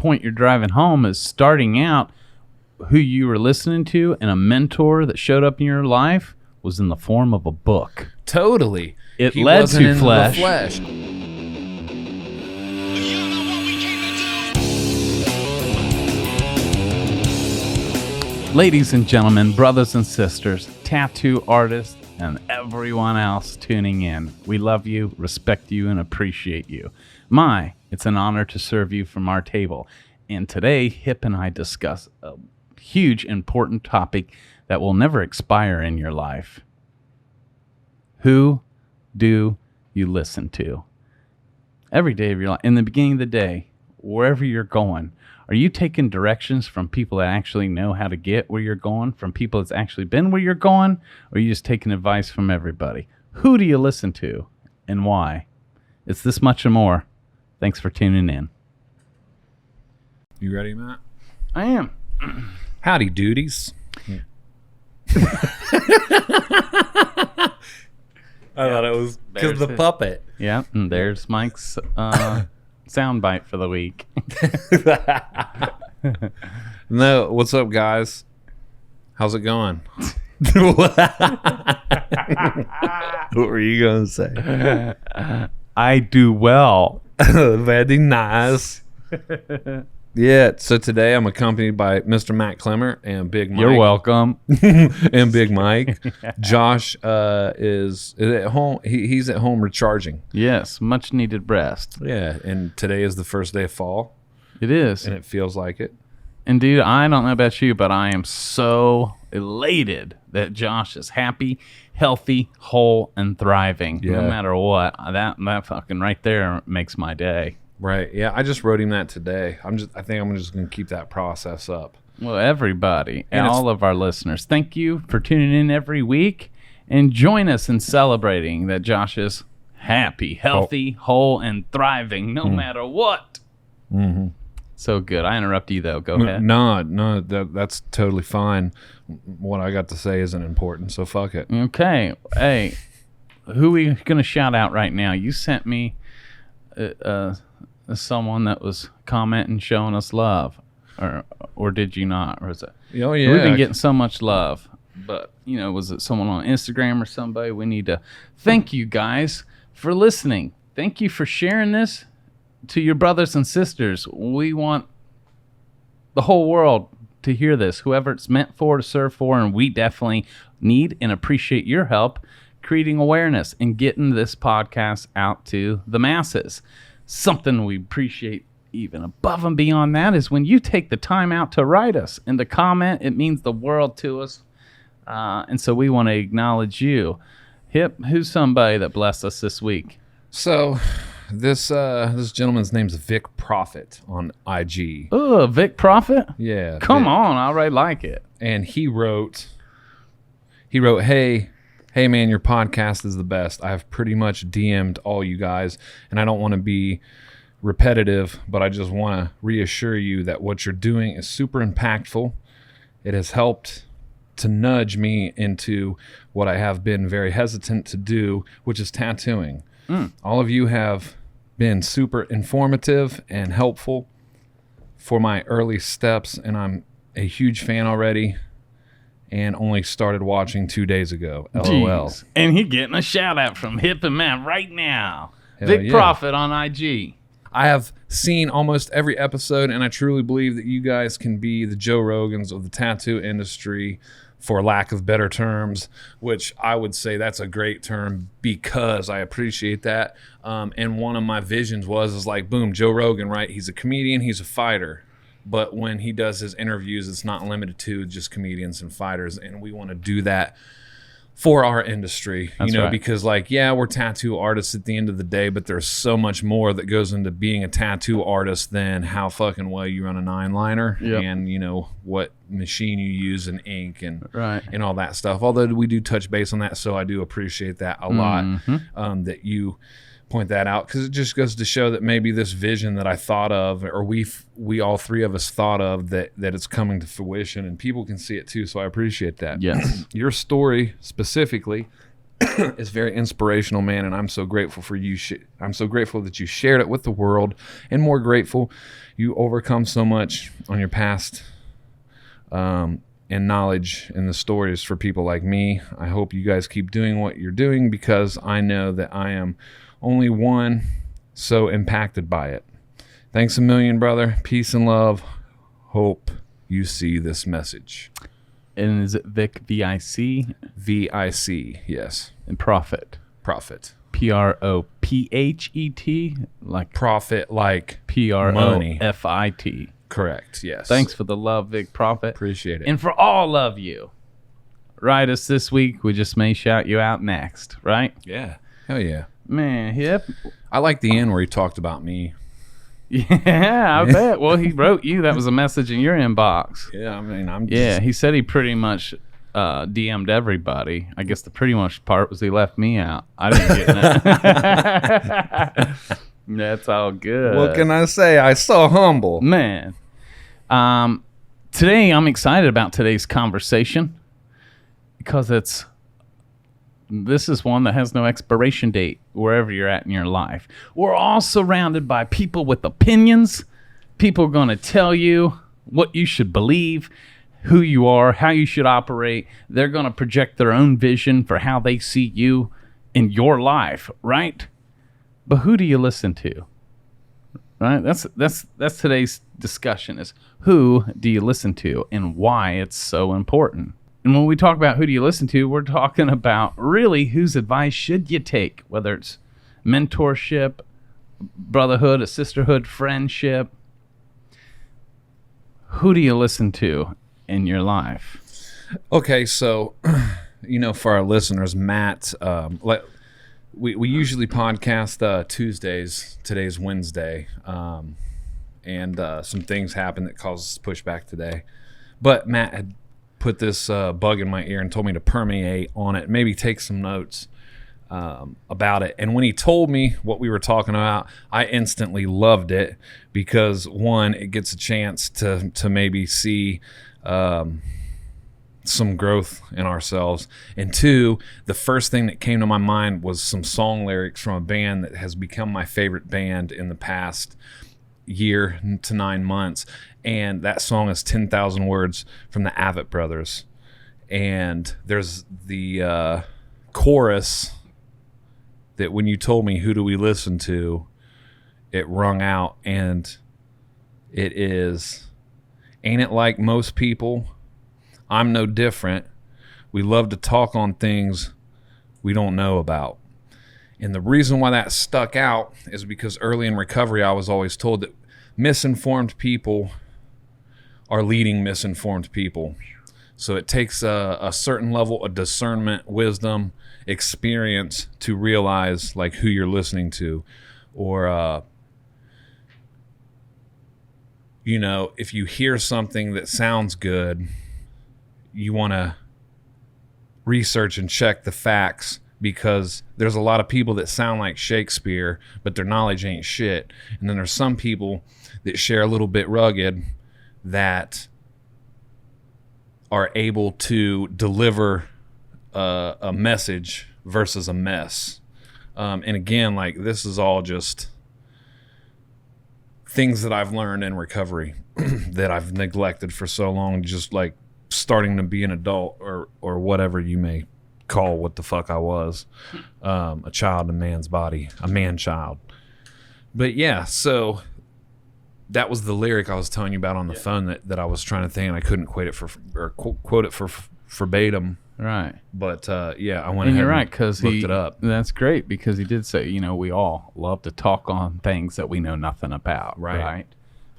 point you're driving home is starting out who you were listening to and a mentor that showed up in your life was in the form of a book. Totally. It led to flesh. The flesh. Ladies and gentlemen, brothers and sisters, tattoo artists, and everyone else tuning in, we love you, respect you, and appreciate you. It's an honor to serve you from our table. And today, Hip and I discuss a huge, important topic that will never expire in your life. Who do you listen to? Every day of your life, in the beginning of the day, wherever you're going, are you taking directions from people that actually know how to get where you're going, from people that's actually been where you're going, or are you just taking advice from everybody? Who do you listen to and why? It's this much and more. Thanks for tuning in. You ready, Matt? I am. Howdy, duties. I thought it was because of the puppet. Yeah, and there's Mike's soundbite for the week. No, what's up, guys? How's it going? What were you going to say? I do well. Very nice. Yeah, so today I'm accompanied by Mr. Matt Clemmer and Big Mike. You're welcome. And Big Mike. Josh is at home. He's at home recharging. Yes, much needed rest. Yeah, and today is the first day of fall. It is. And it feels like it. And dude, I don't know about you, but I am so elated that Josh is happy, healthy, whole, and thriving. Yeah. No matter what. That fucking right there makes my day. Right. Yeah, I just wrote him that today. I think I'm just going to keep that process up. Well, everybody and all of our listeners, thank you for tuning in every week and join us in celebrating that Josh is happy, healthy, whole, and thriving no matter what. Mm-hmm. So good. I interrupt you, though. Go ahead. No, that's totally fine. What I got to say isn't important, so fuck it. Okay. Hey, who are we going to shout out right now? You sent me someone that was commenting, showing us love. Or did you not? Or is it? Oh, yeah. We've been getting so much love. But, was it someone on Instagram or somebody? We need to thank you guys for listening. Thank you for sharing this to your brothers and sisters. We want the whole world to hear this, whoever it's meant for, to serve for, and we definitely need and appreciate your help creating awareness and getting this podcast out to the masses. Something we appreciate even above and beyond that is when you take the time out to write us and to comment. It means the world to us. And so we want to acknowledge you. Hip, who's somebody that blessed us this week? So this gentleman's name's Vic Prophet on IG. Oh, Vic Prophet? Yeah. Come on, I already like it. And he wrote, hey man, your podcast is the best. I've pretty much DM'd all you guys, and I don't want to be repetitive, but I just want to reassure you that what you're doing is super impactful. It has helped to nudge me into what I have been very hesitant to do, which is tattooing. All of you have been super informative and helpful for my early steps, and I'm a huge fan already and only started watching 2 days ago. LOL. Jeez. And he getting a shout out from Hip and Matt right now. Hell Vic yeah. Prophet on IG. I have seen almost every episode, and I truly believe that you guys can be the Joe Rogans of the tattoo industry, for lack of better terms, which I would say that's a great term because I appreciate that. And one of my visions was like, boom, Joe Rogan, right? He's a comedian, he's a fighter. But when he does his interviews, it's not limited to just comedians and fighters. And we want to do that for our industry, That's right. Because we're tattoo artists at the end of the day, but there's so much more that goes into being a tattoo artist than how fucking well you run a 9-liner and, what machine you use and ink and all that stuff. Although we do touch base on that. So I do appreciate that a lot, that you point that out, because it just goes to show that maybe this vision that I thought of, or we all three of us thought of, that it's coming to fruition and people can see it too. So I appreciate that. Yes. Your story specifically It's very inspirational, man, and I'm so grateful for you. I'm so grateful that you shared it with the world, and more grateful you overcome so much on your past and knowledge and the stories for people like me. I hope you guys keep doing what you're doing, because I know that I am only one so impacted by it. Thanks a million, brother. Peace and love. Hope you see this message. And is it Vic, V-I-C? V-I-C, yes. And Prophet. Profit. P-R-O-P-H-E-T? Like Profit, like P-R-O-F-I-T. Correct, yes. Thanks for the love, Vic Prophet. Appreciate it. And for all of you, write us this week. We just may shout you out next, right? Yeah. Hell yeah. Man, yep. I like the end where he talked about me. Yeah, I bet. Well, he wrote you. That was a message in your inbox. Yeah, I mean, I'm just... Yeah, he said he pretty much DM'd everybody. I guess the pretty much part was he left me out. I didn't get that. That's all good. What can I say? I so humble. Man. Today, I'm excited about today's conversation because this is one that has no expiration date wherever you're at in your life. We're all surrounded by people with opinions. People are going to tell you what you should believe, who you are, how you should operate. They're going to project their own vision for how they see you in your life, right? But who do you listen to? Right? That's today's discussion, is who do you listen to and why it's so important. And when we talk about who do you listen to, we're talking about really whose advice should you take, whether it's mentorship, brotherhood, a sisterhood, friendship. Who do you listen to in your life? Okay, so, for our listeners, Matt, we usually podcast Tuesdays. Today's Wednesday, and some things happened that caused us to push back today. But Matt had put this bug in my ear and told me to permeate on it, maybe take some notes about it. And when he told me what we were talking about, I instantly loved it, because one, it gets a chance to maybe see some growth in ourselves, and two, the first thing that came to my mind was some song lyrics from a band that has become my favorite band in the past year to 9 months. And that song is 10,000 Words from the Avett Brothers. And there's the chorus that when you told me, who do we listen to, it rung out. And it is, ain't it like most people? I'm no different. We love to talk on things we don't know about. And the reason why that stuck out is because early in recovery, I was always told that misinformed people are leading misinformed people. So it takes a certain level of discernment, wisdom, experience to realize like who you're listening to. Or, if you hear something that sounds good, you want to research and check the facts, because there's a lot of people that sound like Shakespeare, but their knowledge ain't shit. And then there's some people that share a little bit rugged that are able to deliver a message versus a mess. And again, like, this is all just things that I've learned in recovery that I've neglected for so long, just like starting to be an adult or whatever you may call what the fuck I was, a child in a man's body, a man-child. But yeah, so that was the lyric I was telling you about on the phone that I was trying to think, and I couldn't quote it for verbatim. Right. But yeah, I went and ahead you're right, and because looked it up. That's great, because he did say, we all love to talk on things that we know nothing about. Right.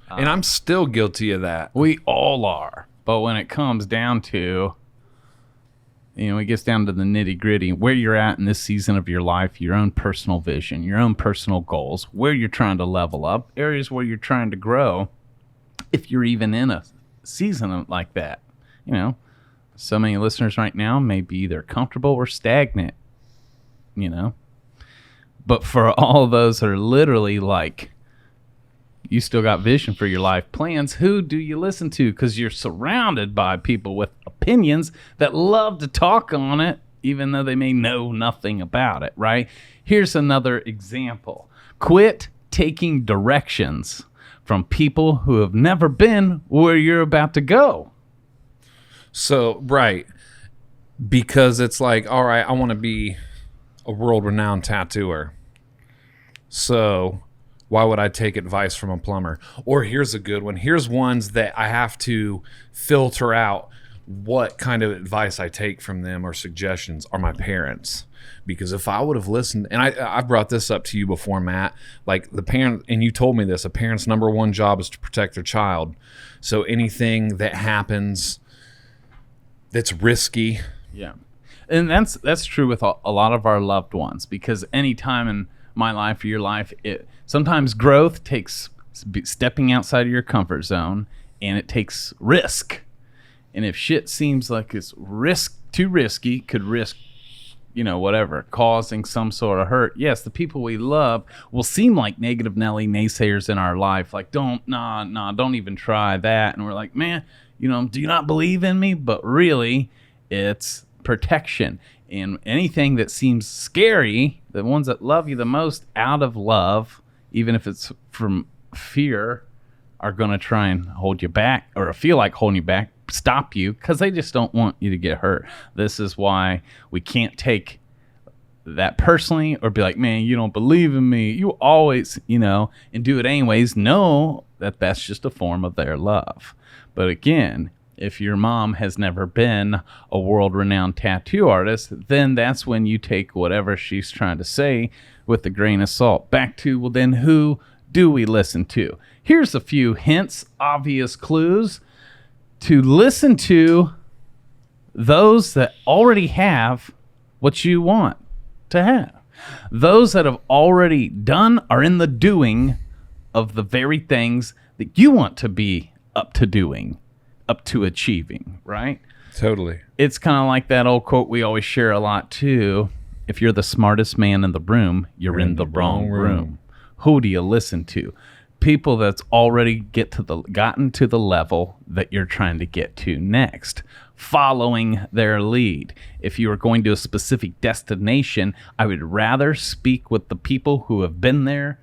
And I'm still guilty of that. We all are. But when it comes down to, it gets down to the nitty gritty, where you're at in this season of your life, your own personal vision, your own personal goals, where you're trying to level up, areas where you're trying to grow, if you're even in a season like that. So many listeners right now may be either comfortable or stagnant, But for all those that are literally like, you still got vision for your life plans, who do you listen to? Because you're surrounded by people with opinions that love to talk on it, even though they may know nothing about it, right? Here's another example. Quit taking directions from people who have never been where you're about to go. So, right. Because it's like, all right, I want to be a world-renowned tattooer. So why would I take advice from a plumber? Or here's a good one. Here's ones that I have to filter out what kind of advice I take from them or suggestions are my parents. Because if I would have listened, and I brought this up to you before, Matt, like the parent, and you told me this, a parent's number one job is to protect their child. So anything that happens that's risky. Yeah. And that's true with a lot of our loved ones, because any time in my life or your life, sometimes growth takes stepping outside of your comfort zone, and it takes risk. And if shit seems like it's too risky, could risk, whatever, causing some sort of hurt. Yes, the people we love will seem like negative Nelly naysayers in our life. Like, don't even try that. And we're like, man, do you not believe in me? But really, it's protection. And anything that seems scary, the ones that love you the most out of love, even if it's from fear, are going to try and hold you back, or feel like holding you back, stop you, because they just don't want you to get hurt. This is why we can't take that personally or be like, man, you don't believe in me. You always, and do it anyways. Know that that's just a form of their love. But again, if your mom has never been a world-renowned tattoo artist, then that's when you take whatever she's trying to say with a grain of salt. Back to, well, then who do we listen to? Here's a few hints, obvious clues to listen to those that already have what you want to have. Those that have already done are in the doing of the very things that you want to be up to doing, up to achieving, right? Totally. It's kind of like that old quote we always share a lot too. If you're the smartest man in the room, you're in the wrong room. Who do you listen to? People that's already gotten to the level that you're trying to get to next, following their lead. If you are going to a specific destination, I would rather speak with the people who have been there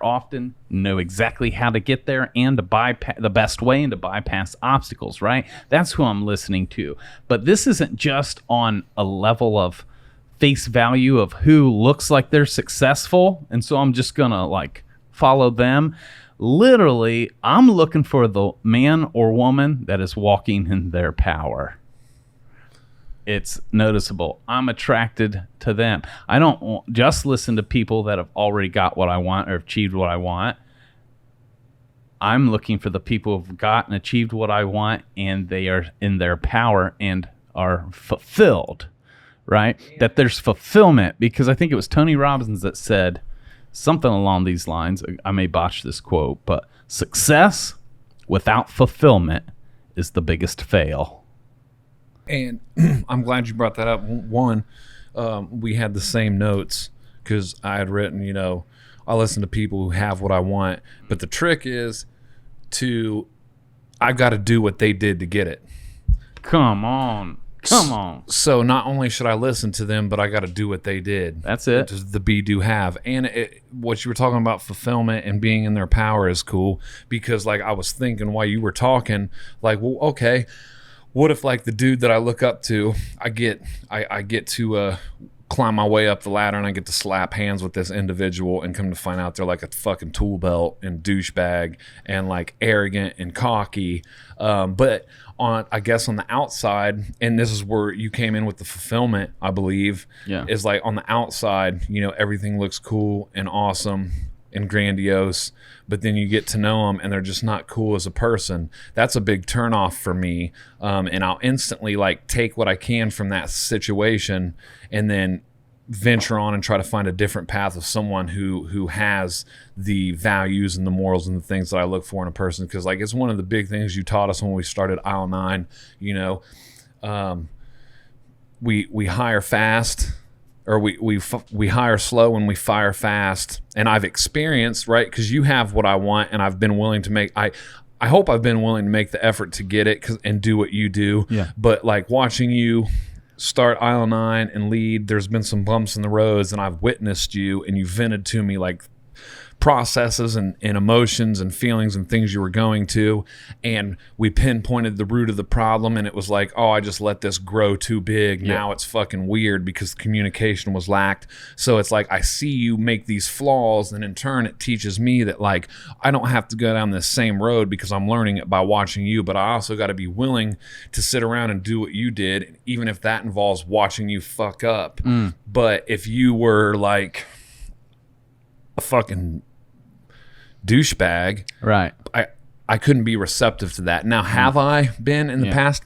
often, know exactly how to get there, and to bypass the best way, and to bypass obstacles, right? That's who I'm listening to. But this isn't just on a level of face value of who looks like they're successful, and so I'm just gonna follow them. Literally, I'm looking for the man or woman that is walking in their power. It's noticeable. I'm attracted to them. I don't just listen to people that have already got what I want or achieved what I want. I'm looking for the people who've got and achieved what I want, and they are in their power and are fulfilled, right? That there's fulfillment, because I think it was Tony Robbins that said something along these lines. I may botch this quote, but success without fulfillment is the biggest fail. And I'm glad you brought that up. One, we had the same notes, because I had written, I listen to people who have what I want, but the trick is I've got to do what they did to get it. Come on. So not only should I listen to them, but I got to do what they did. That's it. What does the be, do, have? And what you were talking about, fulfillment and being in their power, is cool, because I was thinking while you were talking, well, okay, what if the dude that I look up to, I get to climb my way up the ladder, and I get to slap hands with this individual, and come to find out they're like a fucking tool belt and douchebag and arrogant and cocky, but on the outside, and this is where you came in with the fulfillment, I believe, is on the outside, everything looks cool and awesome and grandiose, but then you get to know them and they're just not cool as a person. That's a big turnoff for me, and I'll instantly take what I can from that situation and then venture on and try to find a different path of someone who has the values and the morals and the things that I look for in a person. Because it's one of the big things you taught us when we started Aisle 9. We hire fast, or we hire slow and we fire fast. And I've experienced, right, because you have what I want, and I've been willing to make I hope I've been willing to make the effort to get it and do what you do. Yeah. But watching you start aisle 9 and lead, there's been some bumps in the roads, and I've witnessed you, and you vented to me like processes and emotions and feelings and things you were going to, and we pinpointed the root of the problem, and it was like, oh, I just let this grow too big. Now it's fucking weird because communication was lacked. So it's like I see you make these flaws, and in turn it teaches me that like I don't have to go down this same road because I'm learning it by watching you, but I also got to be willing to sit around and do what you did, even if that involves watching you fuck up. But if you were like a fucking douchebag, right, I couldn't be receptive to that. Now, have I been in the past?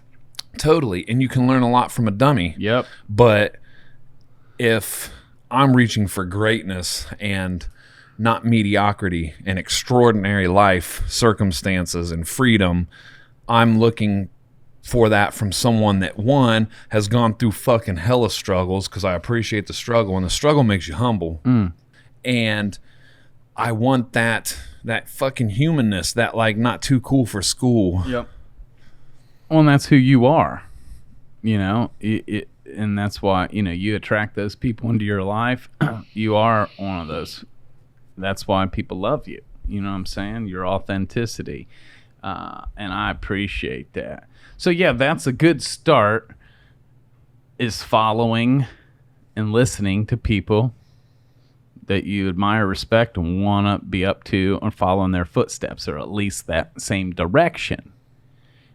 Totally. And you can learn a lot from a dummy. Yep. But if I'm reaching for greatness and not mediocrity and extraordinary life circumstances and freedom, I'm looking for that from someone that, one, has gone through fucking hella struggles, because I appreciate the struggle, and the struggle makes you humble. And I want that fucking humanness, that like not too cool for school. Yep. Well, and that's who you are, you know, and that's why, you know, you attract those people into your life. You are one of those. That's why people love you. You know what I'm saying? Your authenticity. And I appreciate that. So yeah, that's a good start, is following and listening to people that you admire, respect, and want to be up to or follow in their footsteps, or at least that same direction.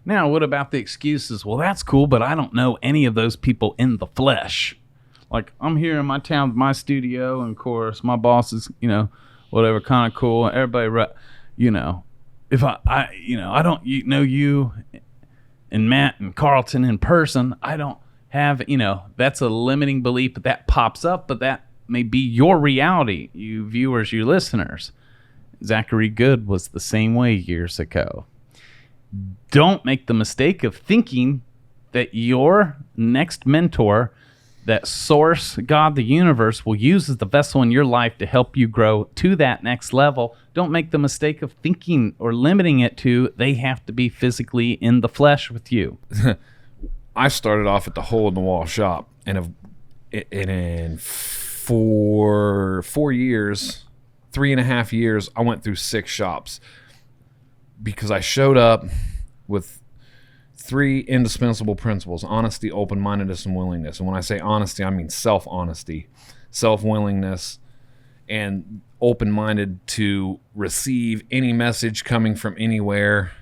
Now, what about the excuses? Well, that's cool, but I don't know any of those people in the flesh. Like, I'm here in my town, my studio, and of course, my boss is, you know, whatever, kind of cool. Everybody, you know, if I don't know you and Matt and Carlton in person, I don't have, you know, that's a limiting belief, but that pops up, but that may be your reality, you viewers, you listeners. Zachary Good was the same way years ago. Don't make the mistake of thinking that your next mentor, that source, God, the universe, will use as the vessel in your life to help you grow to that next level. Don't make the mistake of thinking or limiting it to they have to be physically in the flesh with you. I started off at the hole-in-the-wall shop, and in 4 years, 3.5 years, I went through 6 shops because I showed up with 3 indispensable principles: honesty, open-mindedness, and willingness. And when I say honesty, I mean self-honesty, self-willingness, and open-minded to receive any message coming from anywhere.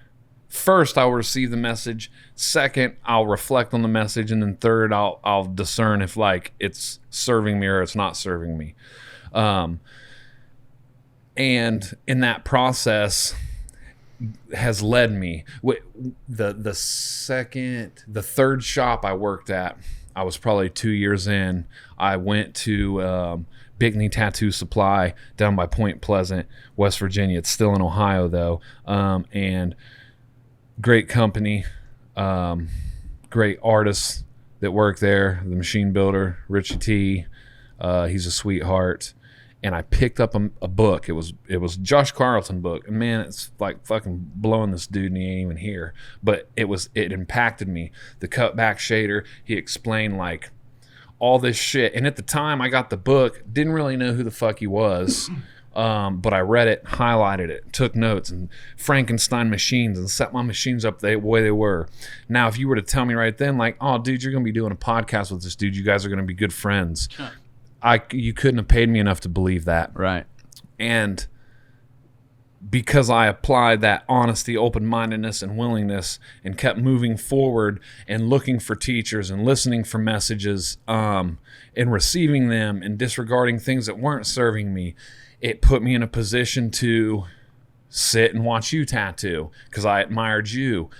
First, I'll receive the message. Second, I'll reflect on the message. And then third, I'll discern if like it's serving me or it's not serving me. And in that process has led me. The third shop I worked at, I was probably 2 years in. I went to Bickney Tattoo Supply down by Point Pleasant, West Virginia. It's still in Ohio though. And great company, great artists that work there. The machine builder, Richie T, he's a sweetheart. And I picked up a book. It was Josh Carlton book. And man, it's like fucking blowing this dude and he ain't even here. But it impacted me. The cutback shader, he explained like all this shit. And at the time I got the book, didn't really know who the fuck he was. But I read it, highlighted it, took notes, and Frankenstein machines, and set my machines up the way they were. Now, if you were to tell me right then, like, oh, dude, you're going to be doing a podcast with this dude, you guys are going to be good friends. Sure. You couldn't have paid me enough to believe that. Right. And because I applied that honesty, open-mindedness, and willingness and kept moving forward and looking for teachers and listening for messages and receiving them and disregarding things that weren't serving me, it put me in a position to sit and watch you tattoo because I admired you.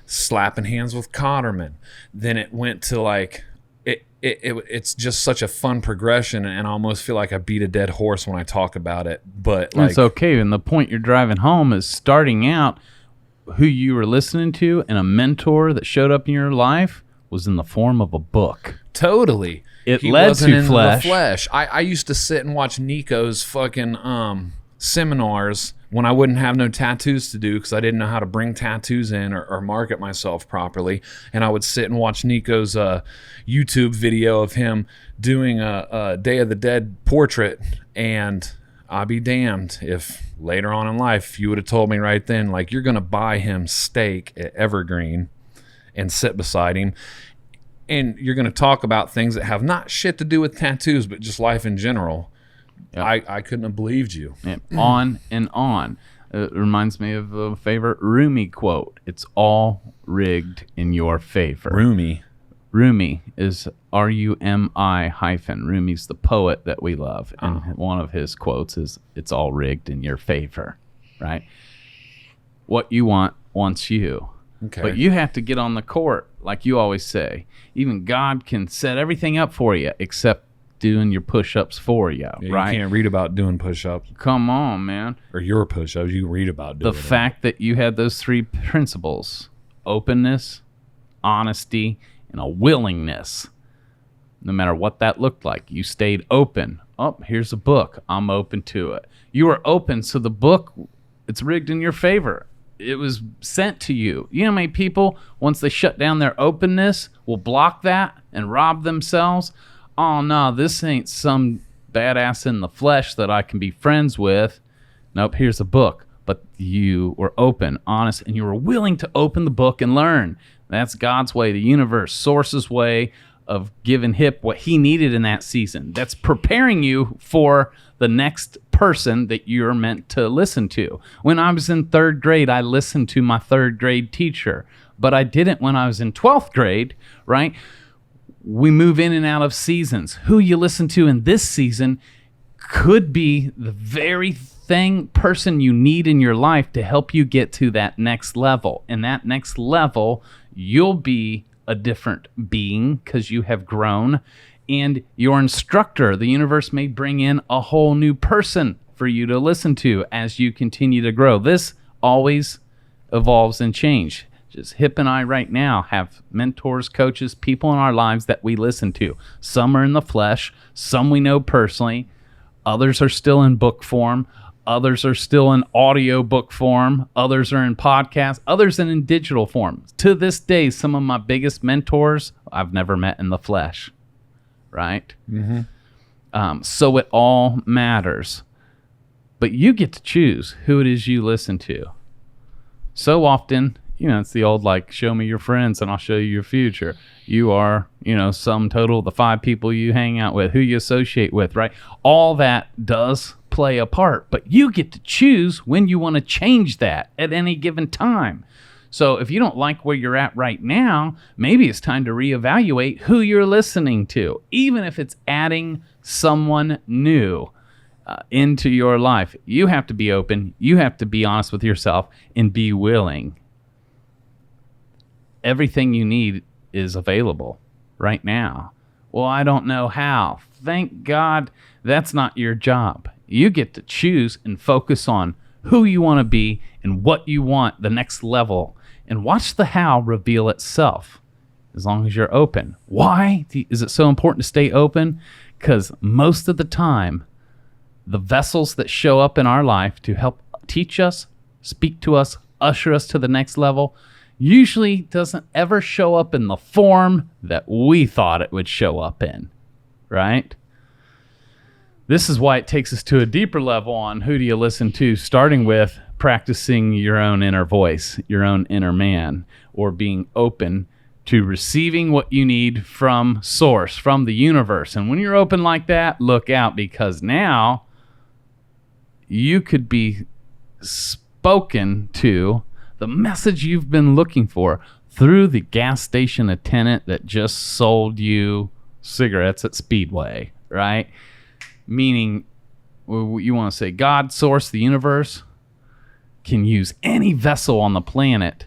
Slapping hands with Cotterman. Then it went to like, it's just such a fun progression, and I almost feel like I beat a dead horse when I talk about it. But like, it's okay. And the point you're driving home is starting out, who you were listening to and a mentor that showed up in your life was in the form of a book. Totally. It led to flesh. The flesh. I used to sit and watch Nico's fucking seminars when I wouldn't have no tattoos to do because I didn't know how to bring tattoos in or market myself properly. And I would sit and watch Nico's YouTube video of him doing a Day of the Dead portrait, and I'll be damned if later on in life you would have told me right then, like, you're going to buy him steak at Evergreen and sit beside him, and you're going to talk about things that have not shit to do with tattoos, but just life in general. Yep. I couldn't have believed you. Yep. On and on. It reminds me of a favorite Rumi quote. It's all rigged in your favor. Rumi is R-U-M-I hyphen. Rumi's the poet that we love. And one of his quotes is, it's all rigged in your favor, right? What you want wants you. Okay. But you have to get on the court, like you always say. Even God can set everything up for you except doing your push-ups for you, right? You can't read about doing push-ups. Come on, man. Or your push-ups. You can read about doing the fact that you had those three principles: openness, honesty, and a willingness. No matter what that looked like, you stayed open. Oh, here's a book. I'm open to it. You were open, so the book, it's rigged in your favor. It was sent to you. You know how many people, once they shut down their openness, will block that and rob themselves? Oh, no, this ain't some badass in the flesh that I can be friends with. Nope, here's a book. But you were open, honest, and you were willing to open the book and learn. That's God's way, the universe, Source's way of giving Hip what he needed in that season. That's preparing you for the next person that you're meant to listen to. When I was in 3rd grade, I listened to my 3rd grade teacher, but I didn't when I was in 12th grade, right? We move in and out of seasons. Who you listen to in this season could be the very person you need in your life to help you get to that next level. And that next level, you'll be a different being because you have grown. And your instructor, the universe, may bring in a whole new person for you to listen to as you continue to grow. This always evolves and changes. Just Hip and I right now have mentors, coaches, people in our lives that we listen to. Some are in the flesh, some we know personally, others are still in book form, others are still in audio book form, others are in podcast, others in digital form. To this day, some of my biggest mentors I've never met in the flesh, right? Mm-hmm. So it all matters. But you get to choose who it is you listen to. So often, it's the old, like, show me your friends and I'll show you your future. You are, sum total of the 5 people you hang out with, who you associate with, right? All that does play a part, but you get to choose when you want to change that at any given time. So if you don't like where you're at right now, maybe it's time to reevaluate who you're listening to, even if it's adding someone new into your life. You have to be open. You have to be honest with yourself and be willing. Everything you need is available right now. Well, I don't know how. Thank God that's not your job. You get to choose and focus on who you want to be and what you want, the next level, and watch the how reveal itself as long as you're open. Why is it so important to stay open? Because most of the time, the vessels that show up in our life to help teach us, speak to us, usher us to the next level, usually doesn't ever show up in the form that we thought it would show up in, right? This is why it takes us to a deeper level on who do you listen to, starting with practicing your own inner voice, your own inner man, or being open to receiving what you need from Source, from the universe. And when you're open like that, look out, because now you could be spoken to, the message you've been looking for, through the gas station attendant that just sold you cigarettes at Speedway, right? Meaning, you want to say God, Source, the universe can use any vessel on the planet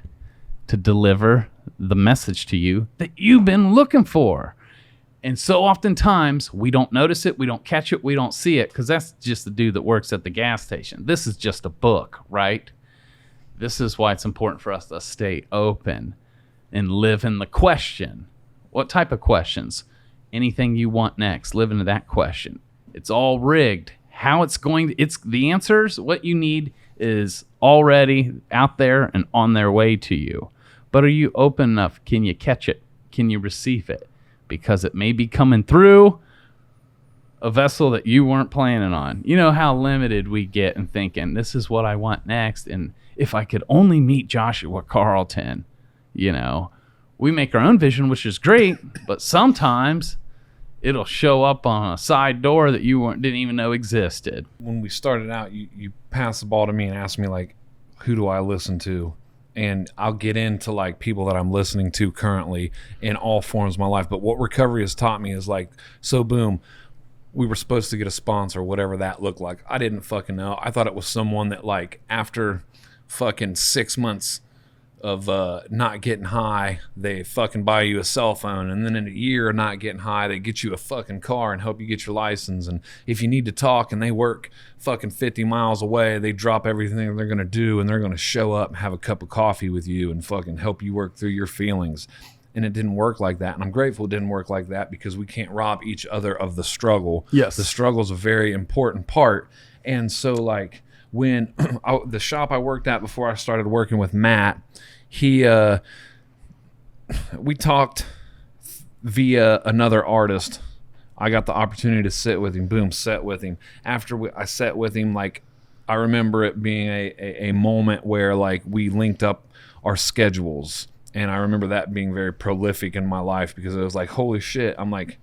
to deliver the message to you that you've been looking for. And so oftentimes we don't notice it, we don't catch it, we don't see it, because that's just the dude that works at the gas station. This is just a book, right? This is why it's important for us to stay open and live in the question. What type of questions? Anything you want next, live into that question. It's all rigged. how it's going to, it's the answers. What you need is already out there and on their way to you. But are you open enough? Can you catch it? Can you receive it? Because it may be coming through a vessel that you weren't planning on. You know how limited we get in thinking, this is what I want next. And if I could only meet Joshua Carlton, you know, we make our own vision, which is great, but sometimes it'll show up on a side door that you didn't even know existed. When we started out, you passed the ball to me and asked me, like, who do I listen to? And I'll get into like people that I'm listening to currently in all forms of my life. But what recovery has taught me is like, so boom, we were supposed to get a sponsor, whatever that looked like. I didn't fucking know. I thought it was someone that like after fucking 6 months of not getting high, they fucking buy you a cell phone, and then in a year of not getting high, they get you a fucking car and help you get your license. And if you need to talk and they work fucking 50 miles away, they drop everything they're gonna do and they're gonna show up and have a cup of coffee with you and fucking help you work through your feelings. And it didn't work like that, and I'm grateful it didn't work like that, because we can't rob each other of the struggle. Yes, the struggle is a very important part. And so like when the shop I worked at before I started working with Matt, we talked via another artist. I got the opportunity to sit with him. Boom, sat with him. After I sat with him, like I remember it being a moment where like we linked up our schedules, and I remember that being very prolific in my life, because it was like, holy shit, I'm like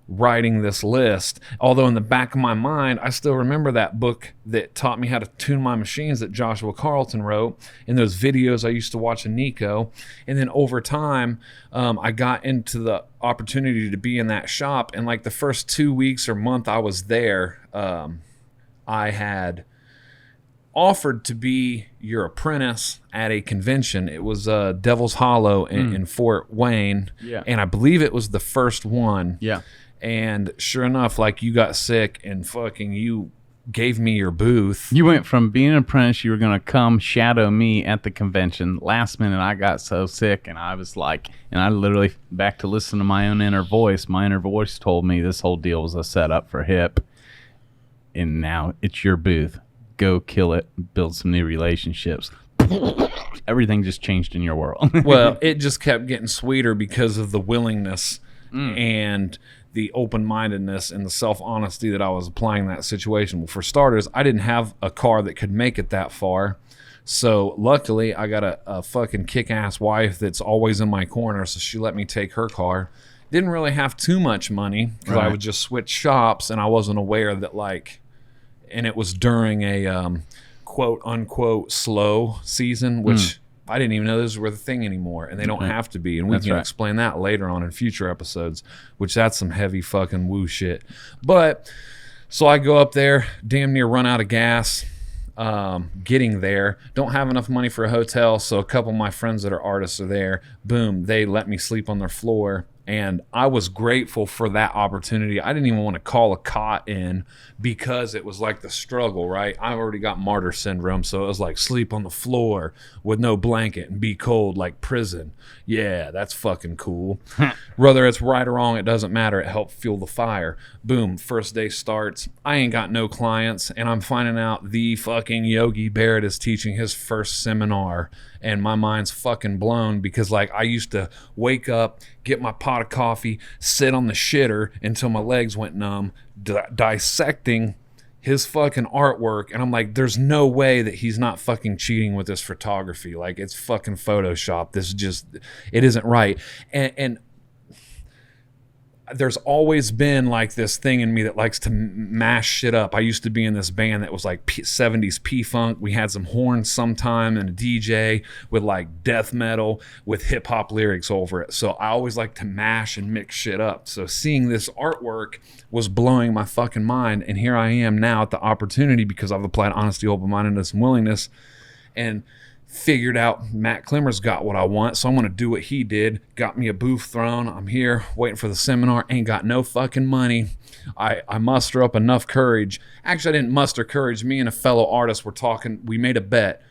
writing this list. Although in the back of my mind, I still remember that book that taught me how to tune my machines that Joshua Carlton wrote, and those videos I used to watch in Nico. And then over time, I got into the opportunity to be in that shop. And like the first 2 weeks or month I was there, I had offered to be your apprentice at a convention. It was Devil's Hollow in Fort Wayne. Yeah. And I believe it was the first one. Yeah. And sure enough, like you got sick and fucking you gave me your booth. You went from being an apprentice, you were going to come shadow me at the convention. Last minute, I got so sick, and I was like, and I literally, back to listen to my own inner voice, my inner voice told me this whole deal was a setup for HIP, and now it's your booth. Go kill it, build some new relationships. Everything just changed in your world. Well, it just kept getting sweeter because of the willingness and the open-mindedness and the self-honesty that I was applying in that situation. Well, for starters, I didn't have a car that could make it that far. So luckily, I got a fucking kick-ass wife that's always in my corner, so she let me take her car. Didn't really have too much money, because I would just switch shops, and I wasn't aware that like, and it was during a quote-unquote slow season, which I didn't even know those were the thing anymore, and they don't have to be. And we can explain that later on in future episodes, which that's some heavy fucking woo shit. But so I go up there, damn near run out of gas, getting there, don't have enough money for a hotel, so a couple of my friends that are artists are there. Boom, they let me sleep on their floor. And I was grateful for that opportunity. I didn't even want to call a cot in, because it was like the struggle, right? I already got martyr syndrome, so it was like sleep on the floor with no blanket and be cold like prison. Yeah, that's fucking cool. Whether it's right or wrong, it doesn't matter. It helped fuel the fire. Boom, first day starts. I ain't got no clients, and I'm finding out the fucking Yogi Barrett is teaching his first seminar. And my mind's fucking blown, because like I used to wake up, get my pot of coffee, sit on the shitter until my legs went numb, dissecting his fucking artwork. And I'm like, there's no way that he's not fucking cheating with this photography. Like, it's fucking Photoshop. This just, it isn't right. And there's always been like this thing in me that likes to mash shit up. I used to be in this band that was like 70s P-Funk. We had some horns sometime and a DJ with like death metal with hip hop lyrics over it. So I always like to mash and mix shit up. So seeing this artwork was blowing my fucking mind. And here I am now at the opportunity, because I've applied honesty, open-mindedness, and willingness, and figured out Matt Klimmer's got what I want, so I'm going to do what he did. Got me a booth thrown. I'm here waiting for the seminar. Ain't got no fucking money. I muster up enough courage. Actually, I didn't muster courage. Me and a fellow artist were talking. We made a bet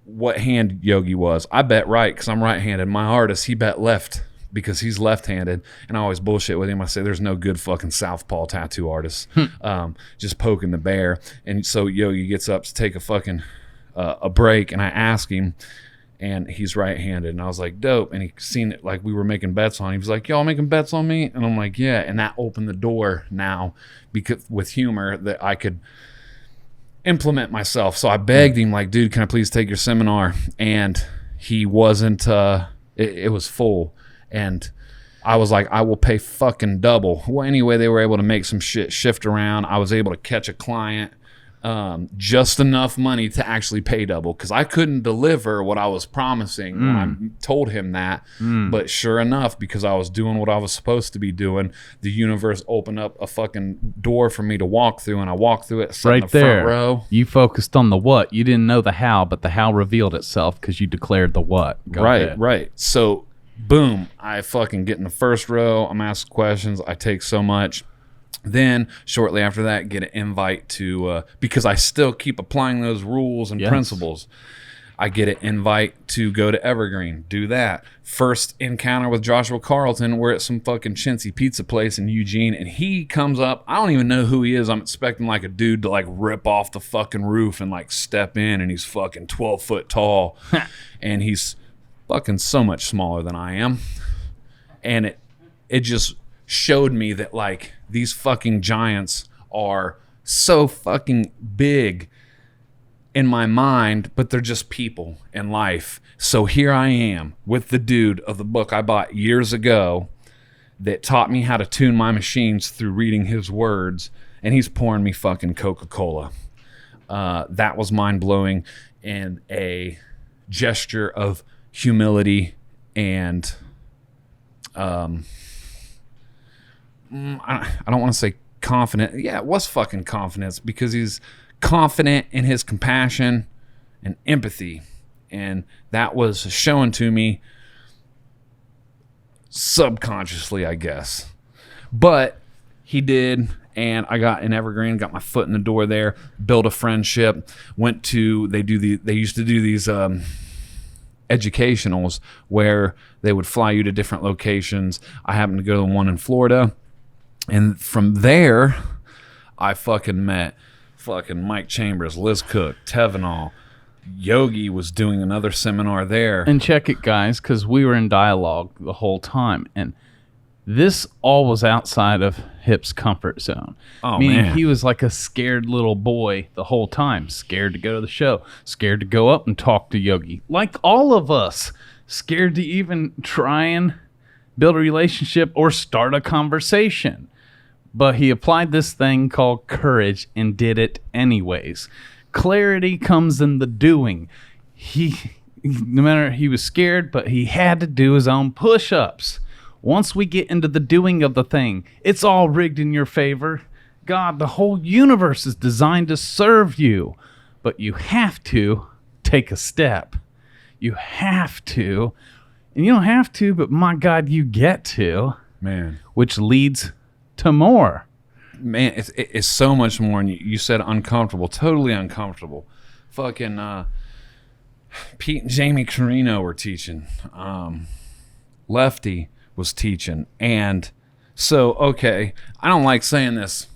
what hand Yogi was. I bet right, because I'm right-handed. My artist, he bet left. because he's left-handed, and I always bullshit with him. I say there's no good fucking southpaw tattoo artist, just poking the bear. And so Yogi gets up to take a fucking a break, and I ask him, and he's right-handed, and I was like, dope. And he seen it, like we were making bets on. He was like, y'all making bets on me? And I'm like, yeah. And that opened the door now, because with humor, that I could implement myself. So I begged him, like, dude, can I please take your seminar? And he wasn't. It was full, and I was like, I will pay fucking double. Well, anyway, they were able to make some shit shift around. I was able to catch a client. Just enough money to actually pay double, because I couldn't deliver what I was promising when I told him that. But sure enough, because I was doing what I was supposed to be doing, the universe opened up a fucking door for me to walk through, and I walked through it, sat in the front row. You focused on the what. You didn't know the how, but the how revealed itself because you declared the what. Go ahead. Right. So, boom, I fucking get in the first row. I'm asked questions. I take so much. Then, shortly after that, get an invite to, because I still keep applying those rules and principles, I get an invite to go to Evergreen, do that. First encounter with Joshua Carlton, we're at some fucking chintzy pizza place in Eugene, and he comes up. I don't even know who he is. I'm expecting like a dude to like rip off the fucking roof and like step in, and he's fucking 12 foot tall, and he's fucking so much smaller than I am. And it just showed me that like these fucking giants are so fucking big in my mind, but they're just people in life. So here I am with the dude of the book I bought years ago that taught me how to tune my machines through reading his words, and he's pouring me fucking Coca-Cola. That was mind-blowing, and a gesture of humility and I don't want to say confident. Yeah, it was fucking confidence, because he's confident in his compassion and empathy. And that was shown to me subconsciously, I guess. But he did, and I got in Evergreen, got my foot in the door there, built a friendship, went to, they used to do these educationals where they would fly you to different locations. I happened to go to the one in Florida. And from there, I fucking met fucking Mike Chambers, Liz Cook, Tevenal. Yogi was doing another seminar there. And check it, guys, because we were in dialogue the whole time. And this all was outside of Hip's comfort zone. Oh, Meaning man. He was like a scared little boy the whole time. Scared to go to the show. Scared to go up and talk to Yogi. Like all of us. Scared to even try and build a relationship or start a conversation. But he applied this thing called courage and did it anyways. Clarity comes in the doing. No matter, he was scared, but he had to do his own push-ups. Once we get into the doing of the thing, it's all rigged in your favor. God, the whole universe is designed to serve you. But you have to take a step. You have to. And you don't have to, but my God, you get to. Man. Which leads to more. Man, it's so much more. And you said uncomfortable, totally uncomfortable. Fucking Pete and Jamie Carino were teaching. Lefty was teaching. And so, okay, I don't like saying this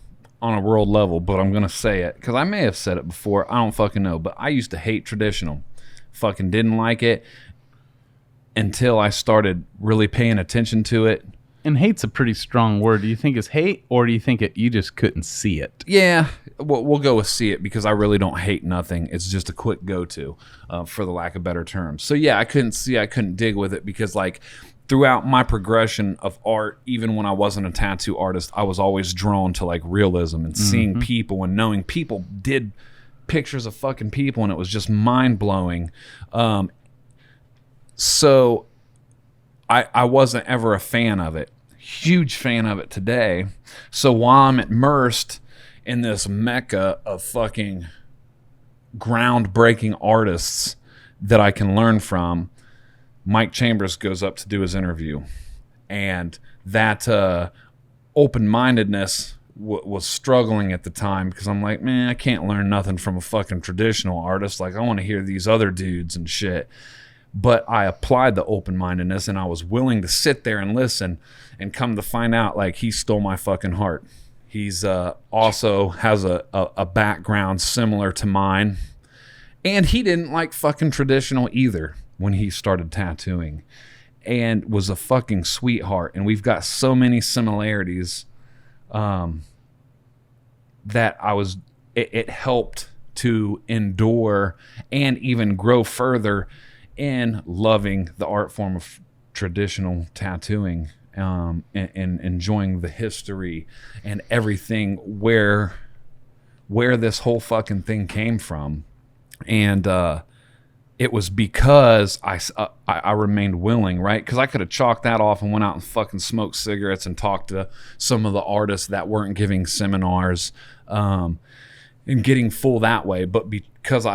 on a world level, but I'm going to say it because I may have said it before. I don't fucking know. But I used to hate traditional. Fucking didn't like it until I started really paying attention to it. And hate's a pretty strong word. Do you think it's hate, or do you think you just couldn't see it? Yeah, we'll go with see it, because I really don't hate nothing. It's just a quick go-to, for the lack of better terms. So yeah, I couldn't dig with it, because like throughout my progression of art, even when I wasn't a tattoo artist, I was always drawn to like realism and seeing people and knowing people did pictures of fucking people, and it was just mind-blowing. So I wasn't ever a fan of it. Huge fan of it today. So while I'm immersed in this mecca of fucking groundbreaking artists that I can learn from, Mike Chambers goes up to do his interview. And that open-mindedness was struggling at the time, because I'm like, man, I can't learn nothing from a fucking traditional artist. Like, I want to hear these other dudes and shit. but I applied the open-mindedness, and I was willing to sit there and listen, and come to find out, like, he stole my fucking heart. He's also has a background similar to mine, and he didn't like fucking traditional either when he started tattooing, and was a fucking sweetheart. And we've got so many similarities that it helped to endure and even grow further in loving the art form of traditional tattooing, and enjoying the history and everything where this whole fucking thing came from. And it was because I remained willing, right? Because I could have chalked that off and went out and fucking smoked cigarettes and talked to some of the artists that weren't giving seminars, and getting full that way. But because